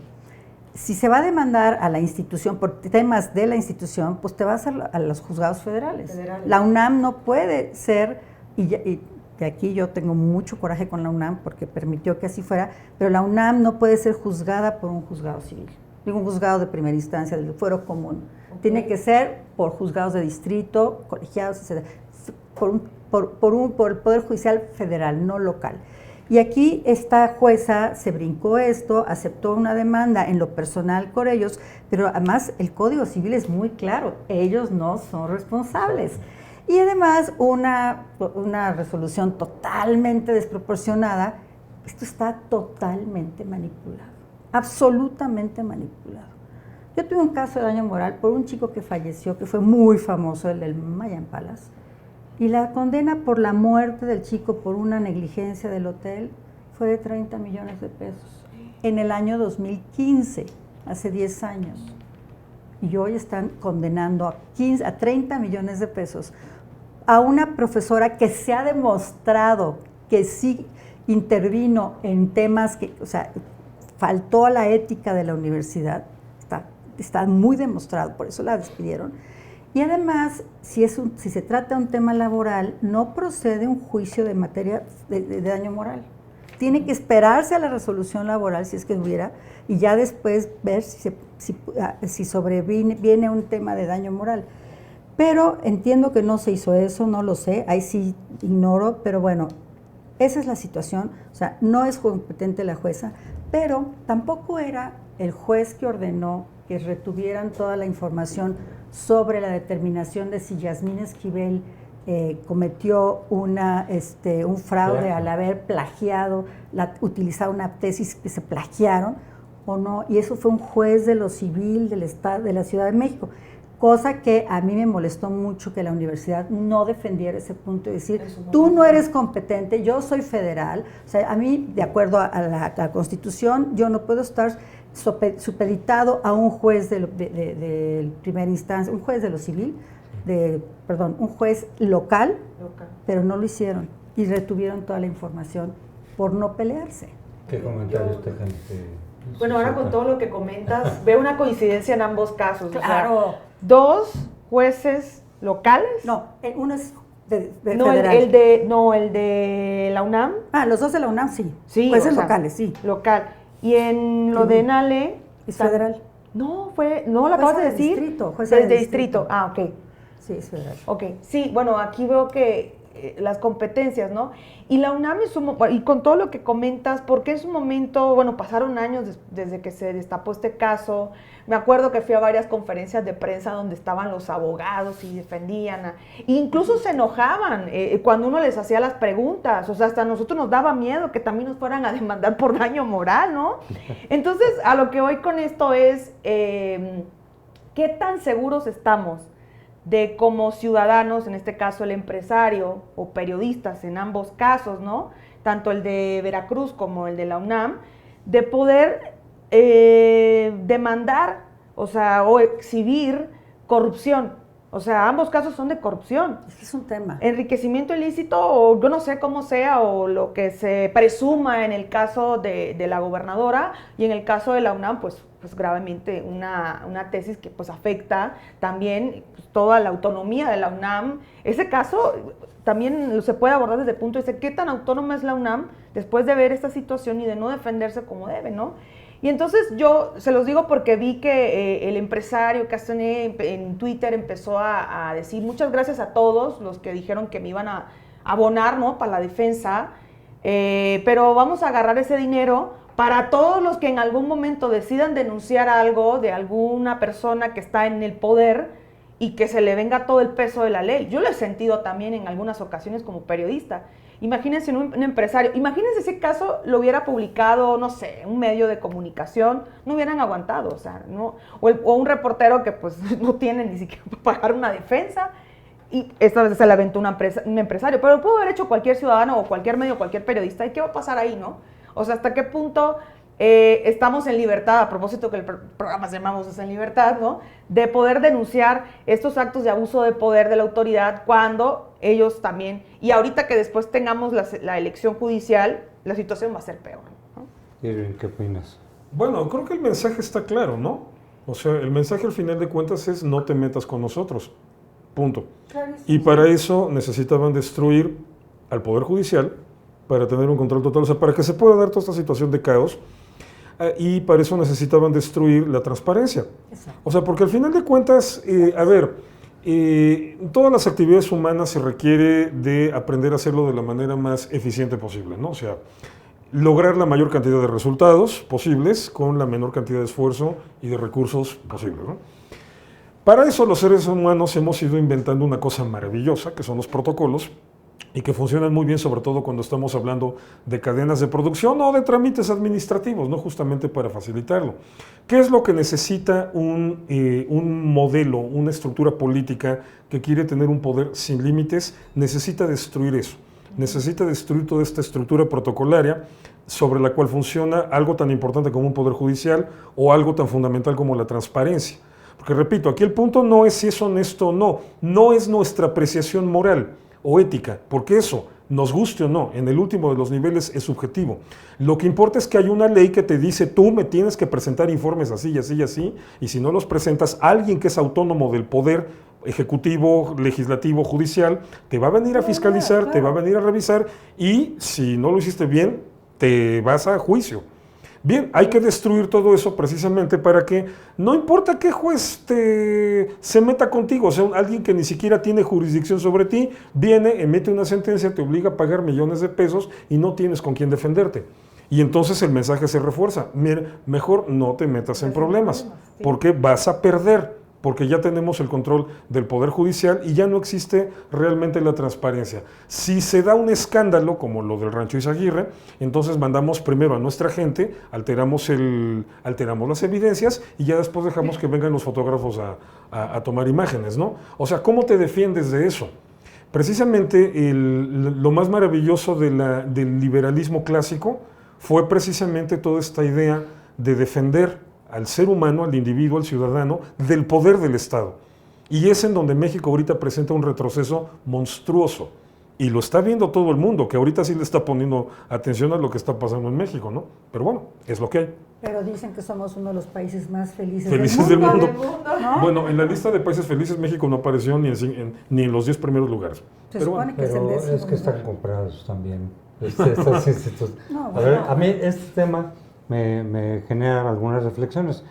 si se va a demandar a la institución por temas de la institución, pues te vas a los juzgados federales. La UNAM no puede ser, y de aquí yo tengo mucho coraje con la UNAM porque permitió que así fuera, pero la UNAM no puede ser juzgada por un juzgado civil, digo un juzgado de primera instancia, del fuero común. Tiene que ser por juzgados de distrito, colegiados, etc., por el Poder Judicial Federal, no local. Y aquí esta jueza se brincó esto, aceptó una demanda en lo personal con ellos, pero además el Código Civil es muy claro, ellos no son responsables. Y además una resolución totalmente desproporcionada. Esto está totalmente manipulado, absolutamente manipulado. Yo tuve un caso de daño moral por un chico que falleció, que fue muy famoso, el del Mayan Palace, y la condena por la muerte del chico por una negligencia del hotel fue de 30 millones de pesos en el año 2015, hace 10 años. Y hoy están condenando a 30 millones de pesos a una profesora que se ha demostrado que sí intervino en temas que, o sea, faltó a la ética de la universidad, está muy demostrado, por eso la despidieron. Y además, si se trata de un tema laboral, no procede un juicio de materia de daño moral. Tiene que esperarse a la resolución laboral, si es que hubiera, y ya después ver si sobreviene un tema de daño moral. Pero entiendo que no se hizo eso, no lo sé, ahí sí ignoro, pero bueno, esa es la situación. O sea, no es competente la jueza, pero tampoco era el juez que ordenó que retuvieran toda la información sobre la determinación de si Yasmín Esquivel cometió un fraude al haber plagiado, utilizado una tesis que se plagiaron o no, y eso fue un juez de lo civil del Estado de la Ciudad de México. Cosa que a mí me molestó mucho que la universidad no defendiera ese punto y decir, tú no eres competente, yo soy federal. O sea, a mí, de acuerdo a la Constitución, yo no puedo estar supeditado a un juez de primera instancia, un juez de lo civil, un juez local, pero no lo hicieron y retuvieron toda la información por no pelearse. ¿Qué comentarios te gente? Bueno, ahora con todo lo que comentas, veo una coincidencia en ambos casos. Claro. O sea, 2 jueces locales. No, uno es no, federal. el de la UNAM. Ah, los 2 de la UNAM, sí. Sí, Jueces locales, sí. Local. Y en lo de Nale. Es federal. No, lo acabas de decir. Juez de distrito. Ah, ok. Sí, es federal. Ok, sí, bueno, aquí veo que las competencias, ¿no? Y la UNAM, y con todo lo que comentas, porque en su momento, bueno, pasaron años desde que se destapó este caso. Me acuerdo que fui a varias conferencias de prensa donde estaban los abogados y defendían, incluso se enojaban cuando uno les hacía las preguntas, o sea, hasta a nosotros nos daba miedo que también nos fueran a demandar por daño moral, ¿no? Entonces, a lo que voy con esto es, ¿qué tan seguros estamos de como ciudadanos, en este caso el empresario o periodistas en ambos casos, ¿no? Tanto el de Veracruz como el de la UNAM, de poder demandar, o sea, o exhibir corrupción? O sea, ambos casos son de corrupción. Es un tema. Enriquecimiento ilícito, o yo no sé cómo sea, o lo que se presuma en el caso de la gobernadora, y en el caso de la UNAM, pues gravemente una tesis que pues afecta también pues, toda la autonomía de la UNAM. Ese caso también se puede abordar desde el punto de vista, ¿qué tan autónoma es la UNAM después de ver esta situación y de no defenderse como debe, ¿no? Y entonces yo se los digo porque vi que el empresario Castané en Twitter empezó a decir muchas gracias a todos los que dijeron que me iban a abonar, ¿no?, para la defensa, pero vamos a agarrar ese dinero para todos los que en algún momento decidan denunciar algo de alguna persona que está en el poder y que se le venga todo el peso de la ley. Yo lo he sentido también en algunas ocasiones como periodista. Imagínense un empresario, imagínense ese caso lo hubiera publicado, no sé, un medio de comunicación, no hubieran aguantado, o sea, ¿no? O un reportero que pues no tiene ni siquiera para pagar una defensa, y esta vez se le aventó un empresario, pero lo pudo haber hecho cualquier ciudadano o cualquier medio, cualquier periodista, ¿y qué va a pasar ahí, no? O sea, ¿hasta qué punto estamos en libertad, a propósito que el programa se llama Voces en Libertad, ¿no?, de poder denunciar estos actos de abuso de poder de la autoridad cuando ellos también, y ahorita que después tengamos la elección judicial, la situación va a ser peor, ¿no? Irving, ¿qué opinas? Bueno, creo que el mensaje está claro, ¿no? O sea, el mensaje al final de cuentas es no te metas con nosotros, punto. Y para eso necesitaban destruir al Poder Judicial para tener un control total, o sea, para que se pueda dar toda esta situación de caos, y para eso necesitaban destruir la transparencia. Exacto. O sea, porque al final de cuentas, a ver, todas las actividades humanas se requiere de aprender a hacerlo de la manera más eficiente posible, ¿no? O sea, lograr la mayor cantidad de resultados posibles con la menor cantidad de esfuerzo y de recursos posibles, ¿no? Para eso los seres humanos hemos ido inventando una cosa maravillosa, que son los protocolos, y que funcionan muy bien, sobre todo cuando estamos hablando de cadenas de producción o de trámites administrativos, ¿no? Justamente para facilitarlo. ¿Qué es lo que necesita un modelo, una estructura política que quiere tener un poder sin límites? Necesita destruir eso. Necesita destruir toda esta estructura protocolaria sobre la cual funciona algo tan importante como un poder judicial o algo tan fundamental como la transparencia. Porque repito, aquí el punto no es si es honesto o no, no es nuestra apreciación moral o ética, porque eso, nos guste o no, en el último de los niveles es subjetivo. Lo que importa es que hay una ley que te dice, tú me tienes que presentar informes así y así y así, y si no los presentas, alguien que es autónomo del poder ejecutivo, legislativo, judicial, te va a venir a fiscalizar, te va a venir a revisar, y si no lo hiciste bien, te vas a juicio. Bien, hay que destruir todo eso precisamente para que no importa qué juez se meta contigo, o sea, alguien que ni siquiera tiene jurisdicción sobre ti, viene, emite una sentencia, te obliga a pagar millones de pesos y no tienes con quién defenderte. Y entonces el mensaje se refuerza, mira, mejor no te metas en problemas, porque vas a perder. Porque ya tenemos el control del Poder Judicial y ya no existe realmente la transparencia. Si se da un escándalo, como lo del Rancho Izaguirre, entonces mandamos primero a nuestra gente, alteramos las evidencias y ya después dejamos que vengan los fotógrafos a tomar imágenes, ¿no? O sea, ¿cómo te defiendes de eso? Precisamente lo más maravilloso del liberalismo clásico fue precisamente toda esta idea de defender al ser humano, al individuo, al ciudadano, del poder del Estado. Y es en donde México ahorita presenta un retroceso monstruoso. Y lo está viendo todo el mundo, que ahorita sí le está poniendo atención a lo que está pasando en México, ¿no? Pero bueno, es lo que hay. Pero dicen que somos uno de los países más felices del mundo. ¿no? Bueno, en la lista de países felices México no apareció ni en los 10 primeros lugares. Se supone que pero es el es que están lugar. comprados también estos institutos. No, A ver, bueno. a mí este tema me genera algunas reflexiones.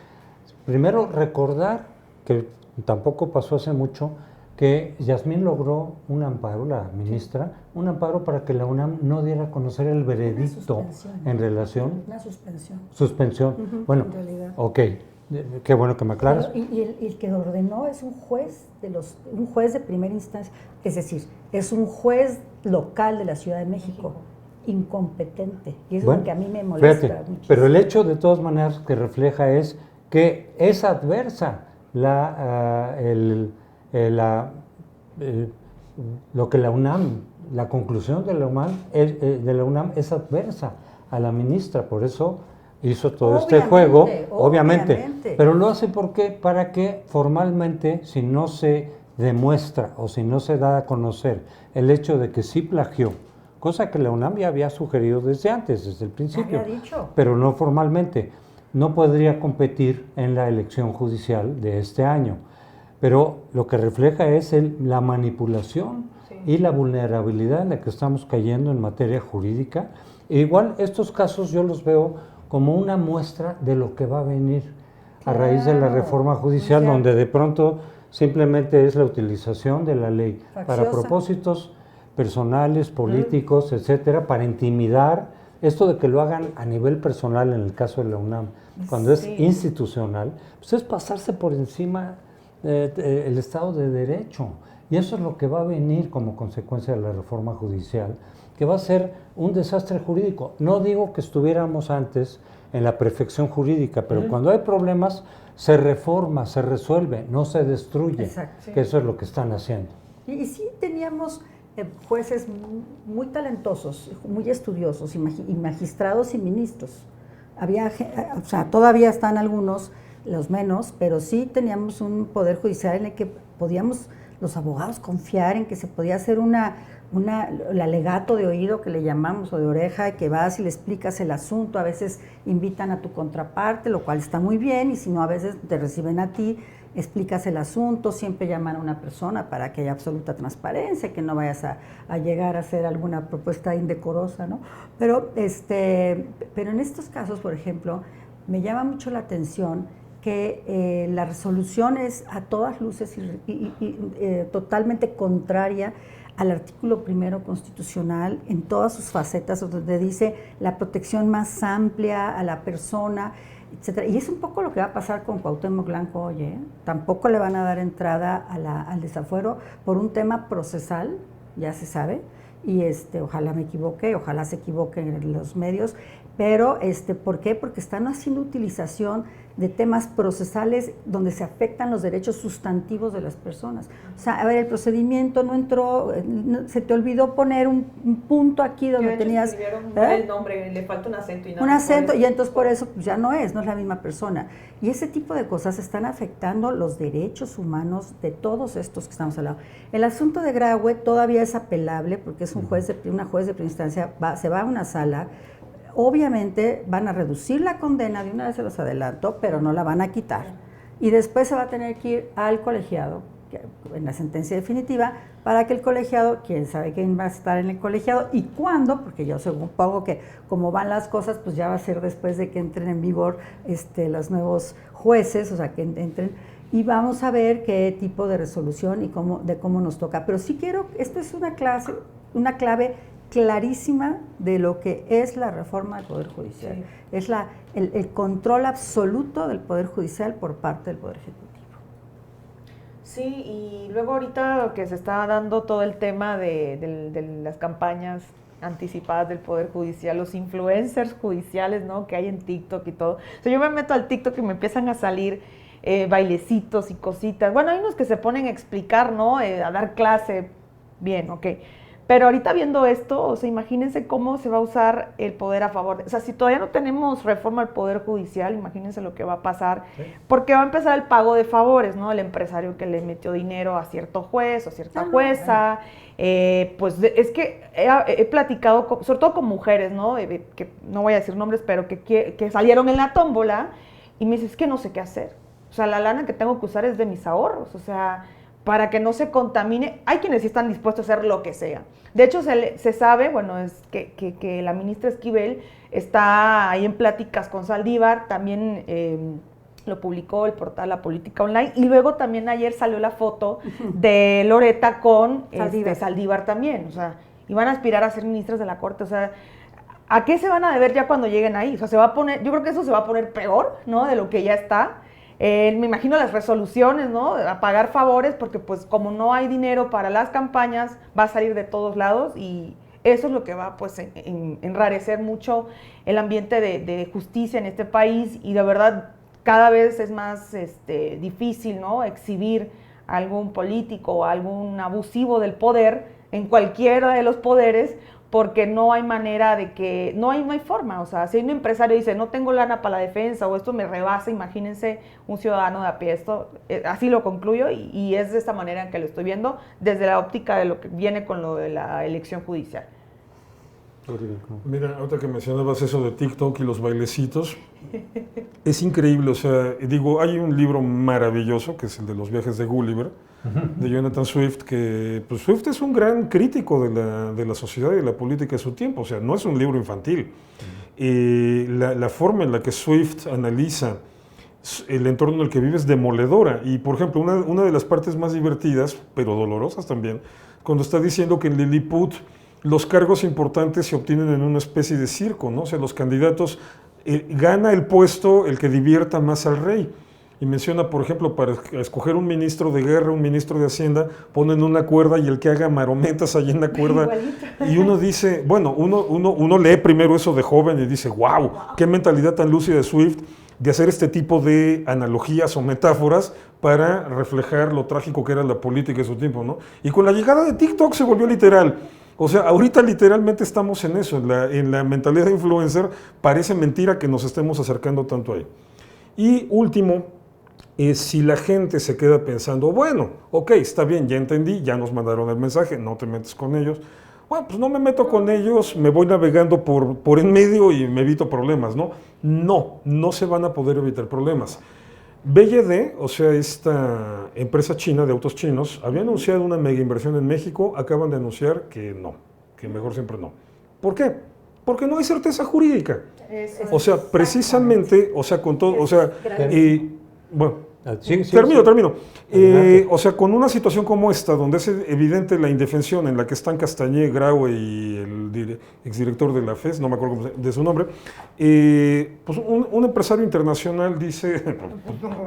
Primero, recordar que tampoco pasó hace mucho que Yasmín logró un amparo, la ministra, un amparo para que la UNAM no diera a conocer el veredicto en relación. Una suspensión. Suspensión. Bueno, en realidad. ok, qué bueno que me aclaras. Pero, y el que lo ordenó es un juez un juez de primera instancia, es decir, es un juez local de la Ciudad de México, incompetente, y es lo que a mí me molesta muchísimo. Pero el hecho de todas maneras que refleja es que es adversa lo que la UNAM, la conclusión de la UNAM es adversa a la ministra, por eso hizo todo este juego, obviamente. Pero lo hace para que formalmente, si no se demuestra o si no se da a conocer el hecho de que sí plagió, cosa que la UNAM ya había sugerido desde antes, desde el principio, había dicho, pero no formalmente, no podría competir en la elección judicial de este año. Pero lo que refleja es la manipulación y la vulnerabilidad en la que estamos cayendo en materia jurídica. E igual estos casos yo los veo como una muestra de lo que va a venir a raíz de la reforma judicial, donde de pronto simplemente es la utilización de la ley para propósitos personales, políticos, etcétera, para intimidar. Esto de que lo hagan a nivel personal en el caso de la UNAM, cuando es institucional, pues es pasarse por encima el Estado de Derecho. Y eso es lo que va a venir como consecuencia de la reforma judicial, que va a ser un desastre jurídico. No digo que estuviéramos antes en la perfección jurídica, pero cuando hay problemas se reforma, se resuelve, no se destruye. Exacto, que eso es lo que están haciendo. Y sí teníamos jueces muy talentosos, muy estudiosos, y magistrados y ministros. O sea, todavía están algunos, los menos, pero sí teníamos un poder judicial en el que podíamos los abogados confiar en que se podía hacer el alegato de oído que le llamamos, o de oreja, que vas y le explicas el asunto. A veces invitan a tu contraparte, lo cual está muy bien, y si no, a veces te reciben a ti, explicas el asunto, siempre llaman a una persona para que haya absoluta transparencia, que no vayas a llegar a hacer alguna propuesta indecorosa, ¿no? Pero en estos casos, por ejemplo, me llama mucho la atención que la resolución es a todas luces totalmente contraria al artículo 1 constitucional en todas sus facetas, donde dice la protección más amplia a la persona, etcétera. Y es un poco lo que va a pasar con Cuauhtémoc Blanco hoy, ¿eh? Tampoco le van a dar entrada al desafuero por un tema procesal, ya se sabe, y ojalá me equivoque, ojalá se equivoquen los medios, pero ¿por qué? Porque están haciendo utilización de temas procesales donde se afectan los derechos sustantivos de las personas. O sea, a ver, el procedimiento no entró, se te olvidó poner un punto aquí donde tenías el nombre, le falta un acento y nada. Un acento, y entonces por eso pues, ya no es la misma persona. Y ese tipo de cosas están afectando los derechos humanos de todos estos que estamos hablando. El asunto de Graue todavía es apelable porque es una juez de primera instancia, se va a una sala. Obviamente van a reducir la condena, de una vez se los adelanto, pero no la van a quitar. Y después se va a tener que ir al colegiado, en la sentencia definitiva, para que el colegiado, quién sabe quién va a estar en el colegiado y cuándo, porque yo supongo que como van las cosas, pues ya va a ser después de que entren en vigor los nuevos jueces, o sea, que entren, y vamos a ver qué tipo de resolución y cómo nos toca. Pero sí quiero, esto es una clave clarísima de lo que es la reforma del Poder Judicial. Sí. Es el control absoluto del Poder Judicial por parte del Poder Ejecutivo. Sí, y luego ahorita que se está dando todo el tema de las campañas anticipadas del Poder Judicial, los influencers judiciales, ¿no?, que hay en TikTok y todo. O sea, yo me meto al TikTok y me empiezan a salir bailecitos y cositas. Bueno, hay unos que se ponen a explicar, ¿no?, a dar clase, bien, ok. Pero ahorita viendo esto, o sea, imagínense cómo se va a usar el poder a favor. O sea, si todavía no tenemos reforma al Poder Judicial, imagínense lo que va a pasar, sí. Porque va a empezar el pago de favores, ¿no? El empresario que le metió dinero a cierto juez o cierta jueza. Pues es que he platicado, sobre todo con mujeres, ¿no? Que no voy a decir nombres, pero que salieron en la tómbola y me dicen, es que no sé qué hacer. O sea, la lana que tengo que usar es de mis ahorros, o sea, para que no se contamine. Hay quienes sí están dispuestos a hacer lo que sea. De hecho, se sabe, bueno, es que la ministra Esquivel está ahí en pláticas con Saldívar, también lo publicó el portal La Política Online, y luego también ayer salió la foto de Loretta con Saldívar también, o sea, y van a aspirar a ser ministras de la Corte, o sea, ¿a qué se van a deber ya cuando lleguen ahí? O sea, se va a poner, yo creo que eso se va a poner peor, ¿no?, de lo que ya está. Me imagino las resoluciones, ¿no?, a pagar favores, porque pues como no hay dinero para las campañas, va a salir de todos lados y eso es lo que va pues enrarecer mucho el ambiente de justicia en este país y de verdad cada vez es más difícil, ¿no?, exhibir a algún político o algún abusivo del poder en cualquiera de los poderes, porque no hay manera de que, no hay forma, o sea, si un empresario dice, no tengo lana para la defensa o esto me rebasa, imagínense un ciudadano de a pie, esto, así lo concluyo y es de esta manera en que lo estoy viendo, desde la óptica de lo que viene con lo de la elección judicial. Mira, ahorita que mencionabas eso de TikTok y los bailecitos, es increíble, o sea, digo, hay un libro maravilloso, que es el de los viajes de Gulliver, de Jonathan Swift, que pues, Swift es un gran crítico de la sociedad y de la política de su tiempo, o sea, no es un libro infantil. La forma en la que Swift analiza el entorno en el que vive es demoledora, y por ejemplo, una de las partes más divertidas, pero dolorosas también, cuando está diciendo que en Lilliput los cargos importantes se obtienen en una especie de circo, ¿no? O sea, los candidatos, gana el puesto el que divierta más al rey. Y menciona, por ejemplo, para escoger un ministro de guerra, un ministro de hacienda, ponen una cuerda y el que haga marometas allí en la cuerda. Y uno dice, bueno, uno lee primero eso de joven y dice, wow, qué mentalidad tan lúcida de Swift de hacer este tipo de analogías o metáforas para reflejar lo trágico que era la política de su tiempo, ¿no? Y con la llegada de TikTok se volvió literal. O sea, ahorita literalmente estamos en eso, en la mentalidad de influencer. Parece mentira que nos estemos acercando tanto ahí. Y último, si la gente se queda pensando, bueno, ok, está bien, ya entendí, ya nos mandaron el mensaje, no te metes con ellos. Bueno, pues no me meto con ellos, me voy navegando por en medio y me evito problemas, ¿no? No se van a poder evitar problemas. BYD, o sea, esta empresa china de autos chinos, había anunciado una mega inversión en México, acaban de anunciar que no, que mejor siempre no. ¿Por qué? Porque no hay certeza jurídica. O sea, precisamente, o sea, con todo, o sea, Bueno, Sí, sí, termino, sí. termino. Adelante. O sea, con una situación como esta, donde es evidente la indefensión en la que están Castañé, Graue y el exdirector de la FES, no me acuerdo de su nombre, pues un empresario internacional dice,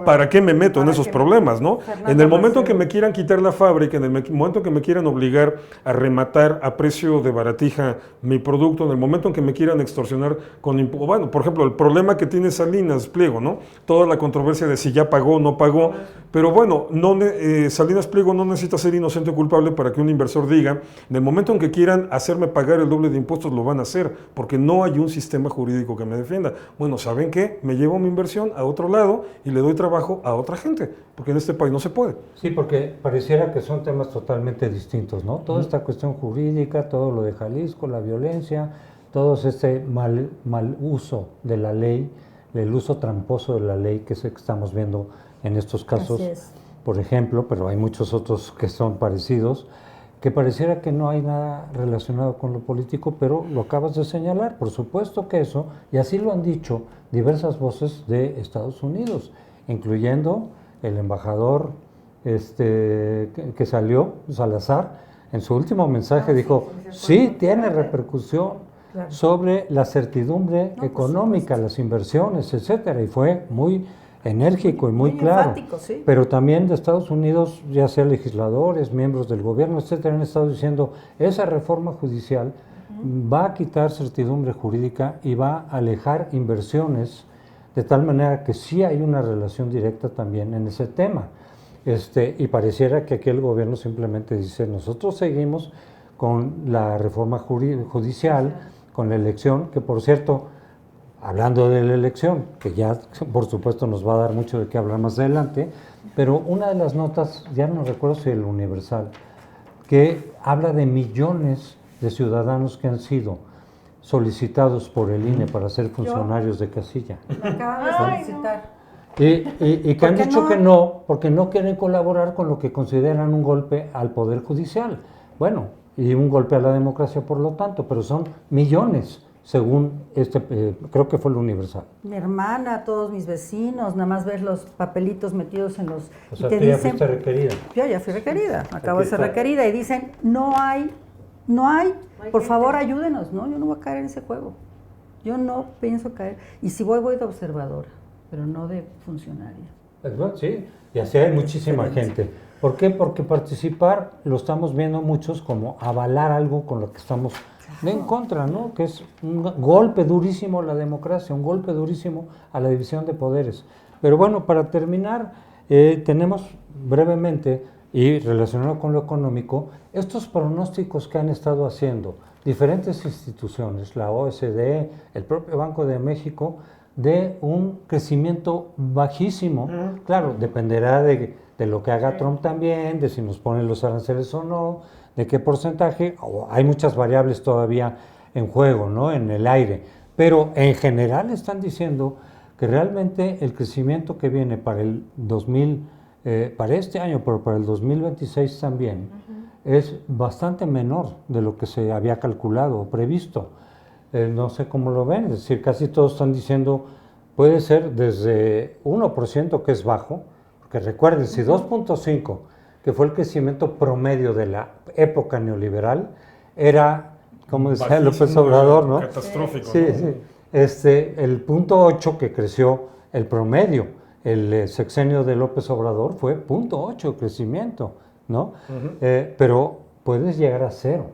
¿para qué me meto en esos problemas, no? En el momento en que me quieran quitar la fábrica, en el momento en que me quieran obligar a rematar a precio de baratija mi producto, en el momento en que me quieran extorsionar con... Bueno, por ejemplo, el problema que tiene Salinas Pliego, ¿no? Toda la controversia de si ya pagó o no pagó, pero bueno, Salinas Pliego no necesita ser inocente o culpable para que un inversor diga, en el momento en que quieran hacerme pagar el doble de impuestos, lo van a hacer, porque no hay un sistema jurídico que me defienda. Bueno, ¿saben qué? Me llevo mi inversión a otro lado y le doy trabajo a otra gente, porque en este país no se puede. Sí, porque pareciera que son temas totalmente distintos, ¿no? Toda esta cuestión jurídica, todo lo de Jalisco, la violencia, todo este mal uso de la ley, el uso tramposo de la ley que es el que estamos viendo en estos casos, por ejemplo, pero hay muchos otros que son parecidos, que pareciera que no hay nada relacionado con lo político, pero lo acabas de señalar, por supuesto que eso, y así lo han dicho diversas voces de Estados Unidos, incluyendo el embajador que salió, Salazar, en su último mensaje dijo, sí tiene repercusión sobre la certidumbre económica, las inversiones, etcétera, y fue muy enérgico y muy claro. Enfático, sí. Pero también de Estados Unidos, ya sea legisladores, miembros del gobierno, etcétera, han estado diciendo, esa reforma judicial va a quitar certidumbre jurídica y va a alejar inversiones, de tal manera que sí hay una relación directa también en ese tema. Y pareciera que aquí el gobierno simplemente dice, nosotros seguimos con la reforma judicial, con la elección, que por cierto, hablando de la elección, que ya por supuesto nos va a dar mucho de qué hablar más adelante, pero una de las notas, ya no recuerdo si el Universal, que habla de millones de ciudadanos que han sido solicitados por el INE para ser funcionarios de casilla. Me acaban de solicitar. Y que han dicho que no, porque no quieren colaborar con lo que consideran un golpe al Poder Judicial. Bueno, y un golpe a la democracia por lo tanto, pero son millones, según creo que fue el Universal. Mi hermana, todos mis vecinos, nada más ver los papelitos metidos en los... O sea, y te tú ya dicen, fuiste requerida. yo ya fui acabo Aquí de ser está. requerida, y dicen, no hay, por favor ayúdenos. No, yo no voy a caer en ese juego. Yo no pienso caer. Y si voy de observadora, pero no de funcionaria. Pues bueno, sí, y así hay muchísima gente. ¿Por qué? Porque participar lo estamos viendo muchos como avalar algo con lo que estamos en contra, ¿no? Que es un golpe durísimo a la democracia, un golpe durísimo a la división de poderes. Pero bueno, para terminar, tenemos brevemente, y relacionado con lo económico, estos pronósticos que han estado haciendo diferentes instituciones, la OSD, el propio Banco de México, de un crecimiento bajísimo. Claro, dependerá de lo que haga Trump también, de si nos ponen los aranceles o no, de qué porcentaje, hay muchas variables todavía en juego, ¿no? En el aire, pero en general están diciendo que realmente el crecimiento que viene para el para este año, pero para el 2026 también, es bastante menor de lo que se había calculado o previsto. No sé cómo lo ven, es decir, casi todos están diciendo, puede ser desde 1%, que es bajo, porque recuerden, si 2.5%, que fue el crecimiento promedio de la época neoliberal, era, como decía López Obrador, ¿no? Catastrófico. Sí, ¿no? sí. El 0.8 que creció el promedio, el sexenio de López Obrador fue 0.8 crecimiento, ¿no? Pero puedes llegar a 0,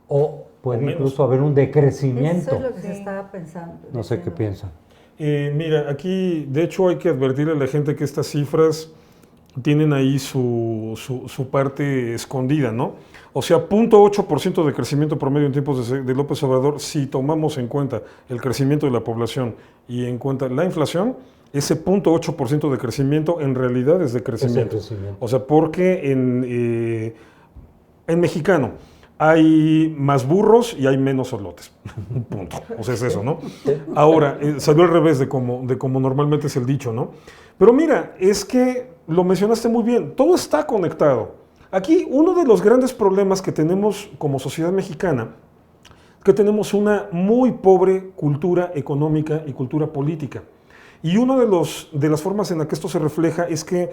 o puede incluso haber un decrecimiento. Eso es lo que se estaba pensando. No sé qué piensan. Mira, aquí de hecho hay que advertirle a la gente que estas cifras tienen ahí su parte escondida, ¿no? O sea, 0.8% de crecimiento promedio en tiempos de López Obrador, si tomamos en cuenta el crecimiento de la población y en cuenta la inflación, ese 0.8% de crecimiento en realidad es de crecimiento. O sea, porque en mexicano hay más burros y hay menos solotes. Punto. O sea, es eso, ¿no? Ahora, salió al revés de como normalmente es el dicho, ¿no? Pero mira, es que lo mencionaste muy bien, todo está conectado. Aquí uno de los grandes problemas que tenemos como sociedad mexicana, que tenemos una muy pobre cultura económica y cultura política. Y una de las formas en la que esto se refleja es que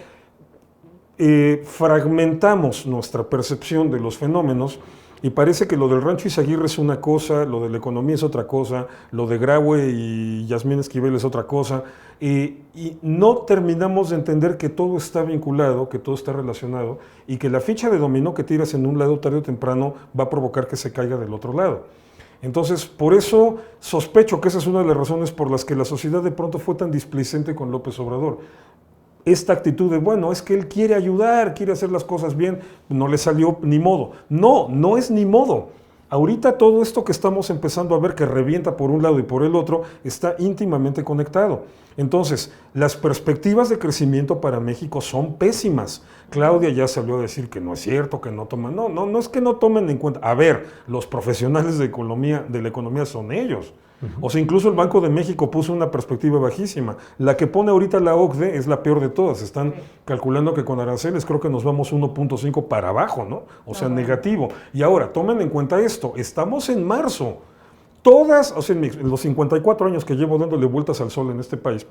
fragmentamos nuestra percepción de los fenómenos y parece que lo del Rancho Izaguirre es una cosa, lo de la economía es otra cosa, lo de Graue y Yasmín Esquivel es otra cosa, y no terminamos de entender que todo está vinculado, que todo está relacionado, y que la ficha de dominó que tiras en un lado tarde o temprano va a provocar que se caiga del otro lado. Entonces, por eso sospecho que esa es una de las razones por las que la sociedad de pronto fue tan displicente con López Obrador. Esta actitud de, bueno, es que él quiere ayudar, quiere hacer las cosas bien, no le salió ni modo. No, no es ni modo. Ahorita todo esto que estamos empezando a ver que revienta por un lado y por el otro está íntimamente conectado. Entonces, las perspectivas de crecimiento para México son pésimas. Claudia ya salió a decir que no es cierto, que no toman. No es que no tomen en cuenta. A ver, los profesionales de la economía son ellos. O sea, incluso el Banco de México puso una perspectiva bajísima. La que pone ahorita la OCDE es la peor de todas. Están calculando que con aranceles creo que nos vamos 1.5 para abajo, ¿no? O sea, negativo. Y ahora, tomen en cuenta esto, estamos en marzo. Todas, o sea, en los 54 años que llevo dándole vueltas al sol en este país,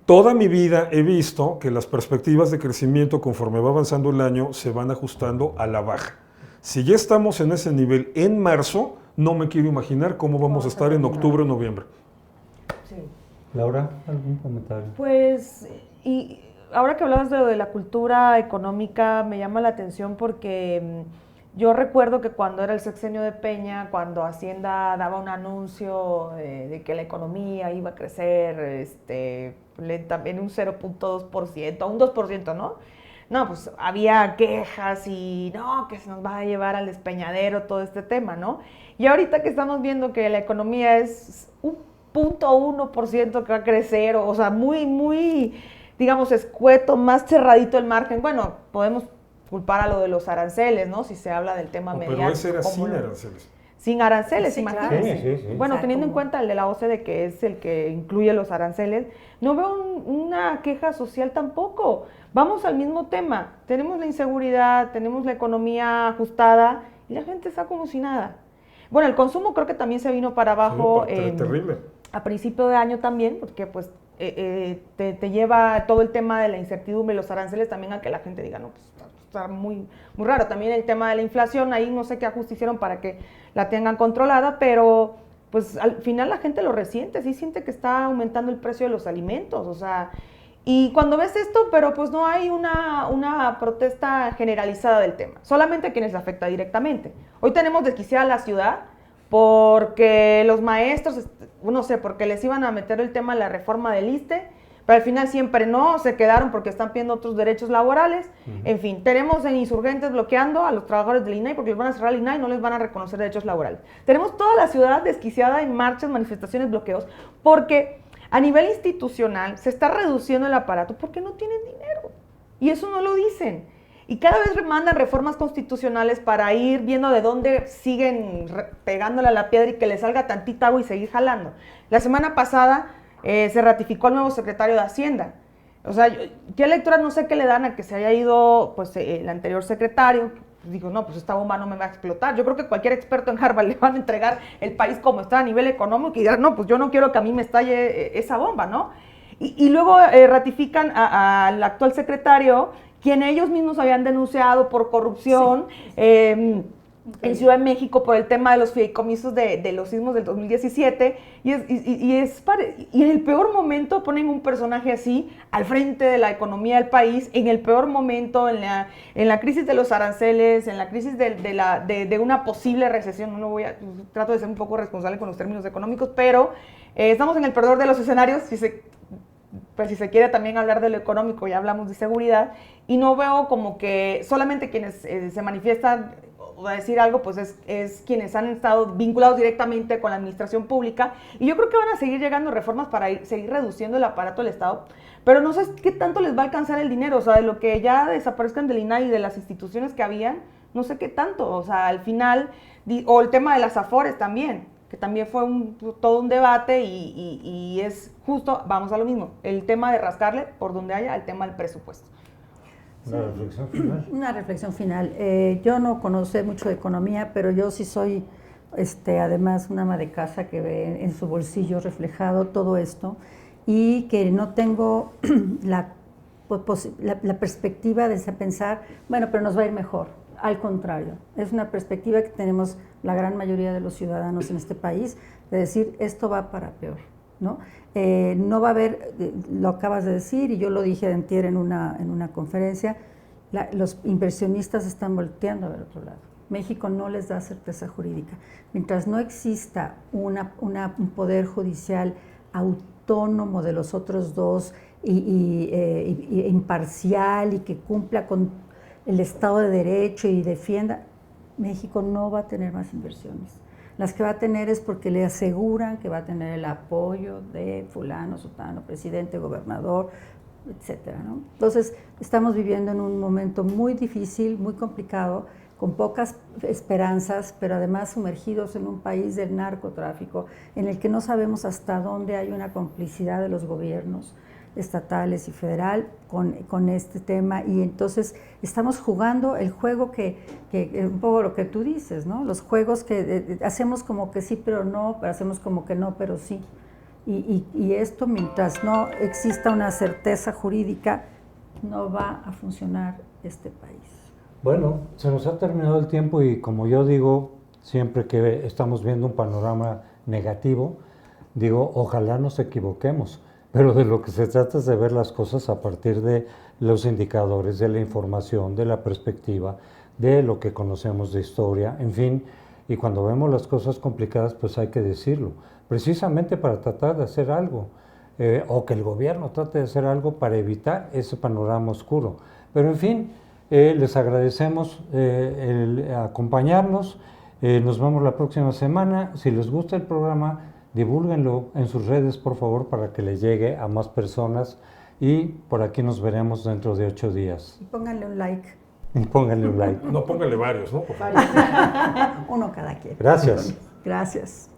toda mi vida he visto que las perspectivas de crecimiento conforme va avanzando el año se van ajustando a la baja. Si ya estamos en ese nivel en marzo, no me quiero imaginar cómo vamos a estar en octubre o noviembre. Sí. Laura, ¿algún comentario? Pues, y ahora que hablabas de lo de la cultura económica, me llama la atención porque yo recuerdo que cuando era el sexenio de Peña, cuando Hacienda daba un anuncio de que la economía iba a crecer en un 0.2%, un 2%, ¿no? No, pues había quejas y no, que se nos va a llevar al despeñadero todo este tema, ¿no? Y ahorita que estamos viendo que la economía es un 0.1% que va a crecer, o sea, muy, digamos, escueto, más cerradito el margen. Bueno, podemos culpar a lo de los aranceles, ¿no? Si se habla del tema mediático. Pero ese era sin aranceles. Sin aranceles, Sí, imagínense. claro. Sí. Bueno, O sea, teniendo en como- cuenta el de la OCDE, que es el que incluye los aranceles, no veo una queja social tampoco. Vamos al mismo tema. Tenemos la inseguridad, tenemos la economía ajustada y la gente está como si nada. Bueno, el consumo creo que también se vino para abajo. Terrible. A principio de año también, porque pues te lleva todo el tema de la incertidumbre y los aranceles también a que la gente diga, no, pues está muy raro. También el tema de la inflación, ahí no sé qué ajuste hicieron para que la tengan controlada, pero pues al final la gente lo resiente, sí siente que está aumentando el precio de los alimentos, o sea, y cuando ves esto, pero pues no hay una protesta generalizada del tema, solamente a quienes le afecta directamente. Hoy tenemos desquiciada la ciudad porque los maestros, no sé, porque les iban a meter el tema de la reforma del ISSSTE, pero al final siempre no, se quedaron porque están pidiendo otros derechos laborales. En fin, tenemos en insurgentes bloqueando a los trabajadores del INAI porque les van a cerrar el INAI y no les van a reconocer derechos laborales. Tenemos toda la ciudad desquiciada en marchas, manifestaciones, bloqueos, porque a nivel institucional se está reduciendo el aparato porque no tienen dinero. Y eso no lo dicen. Y cada vez mandan reformas constitucionales para ir viendo de dónde siguen pegándole a la piedra y que le salga tantita agua y seguir jalando. La semana pasada se ratificó el nuevo secretario de Hacienda. O sea, ¿qué lectura no sé qué le dan a que se haya ido pues, el anterior secretario? Digo, no, pues esta bomba no me va a explotar. Yo creo que cualquier experto en Harvard le van a entregar el país como está a nivel económico y dirán, no, pues yo no quiero que a mí me estalle esa bomba, ¿no? Y luego ratifican al actual secretario, quien ellos mismos habían denunciado por corrupción, en Ciudad de México por el tema de los fideicomisos de los sismos del 2017 y en el peor momento ponen un personaje así al frente de la economía del país, en el peor momento, en la crisis de los aranceles, en la crisis de una posible recesión. Trato de ser un poco responsable con los términos económicos, pero estamos en el peor de los escenarios, si se quiere también hablar de lo económico, ya hablamos de seguridad, y no veo como que solamente quienes se manifiestan o a decir algo, pues es quienes han estado vinculados directamente con la administración pública, y yo creo que van a seguir llegando reformas para seguir reduciendo el aparato del Estado, pero no sé qué tanto les va a alcanzar el dinero, o sea, de lo que ya desaparezcan del INAI y de las instituciones que habían, no sé qué tanto, o sea, al final, o el tema de las AFORES también, que también fue todo un debate y es justo, vamos a lo mismo, el tema de rascarle por donde haya el tema del presupuesto. Una reflexión final. Una reflexión final. Yo no conozco mucho de economía, pero yo sí soy, además, una ama de casa que ve en su bolsillo reflejado todo esto. y que no tengo la perspectiva de pensar, bueno, pero nos va a ir mejor. Al contrario, es una perspectiva que tenemos la gran mayoría de los ciudadanos en este país, de decir, esto va para peor, ¿no? No va a haber, lo acabas de decir, y yo lo dije antier en una conferencia, los inversionistas están volteando a ver otro lado. México no les da certeza jurídica. Mientras no exista un poder judicial autónomo de los otros dos y imparcial y que cumpla con el Estado de Derecho y defienda, México no va a tener más inversiones. Las que va a tener es porque le aseguran que va a tener el apoyo de fulano, sutano, presidente, gobernador, etcétera, ¿no? Entonces, estamos viviendo en un momento muy difícil, muy complicado, con pocas esperanzas, pero además sumergidos en un país del narcotráfico, en el que no sabemos hasta dónde hay una complicidad de los gobiernos estatales y federal con este tema, y entonces estamos jugando el juego que un poco lo que tú dices, ¿no? Los juegos que hacemos como que sí, pero no, pero hacemos como que no, pero sí. Y esto, mientras no exista una certeza jurídica, no va a funcionar este país. Bueno, se nos ha terminado el tiempo y como yo digo, siempre que estamos viendo un panorama negativo, digo, ojalá nos equivoquemos, pero de lo que se trata es de ver las cosas a partir de los indicadores, de la información, de la perspectiva, de lo que conocemos de historia, en fin, y cuando vemos las cosas complicadas, pues hay que decirlo, precisamente para tratar de hacer algo, o que el gobierno trate de hacer algo para evitar ese panorama oscuro. Pero en fin, les agradecemos el acompañarnos, nos vemos la próxima semana. Si les gusta el programa, divúlguenlo en sus redes, por favor, para que le llegue a más personas, y por aquí nos veremos dentro de 8 días. Y pónganle un like. Y pónganle un like. No, póngale varios, ¿no? Por favor. Uno cada quien. Gracias. Gracias.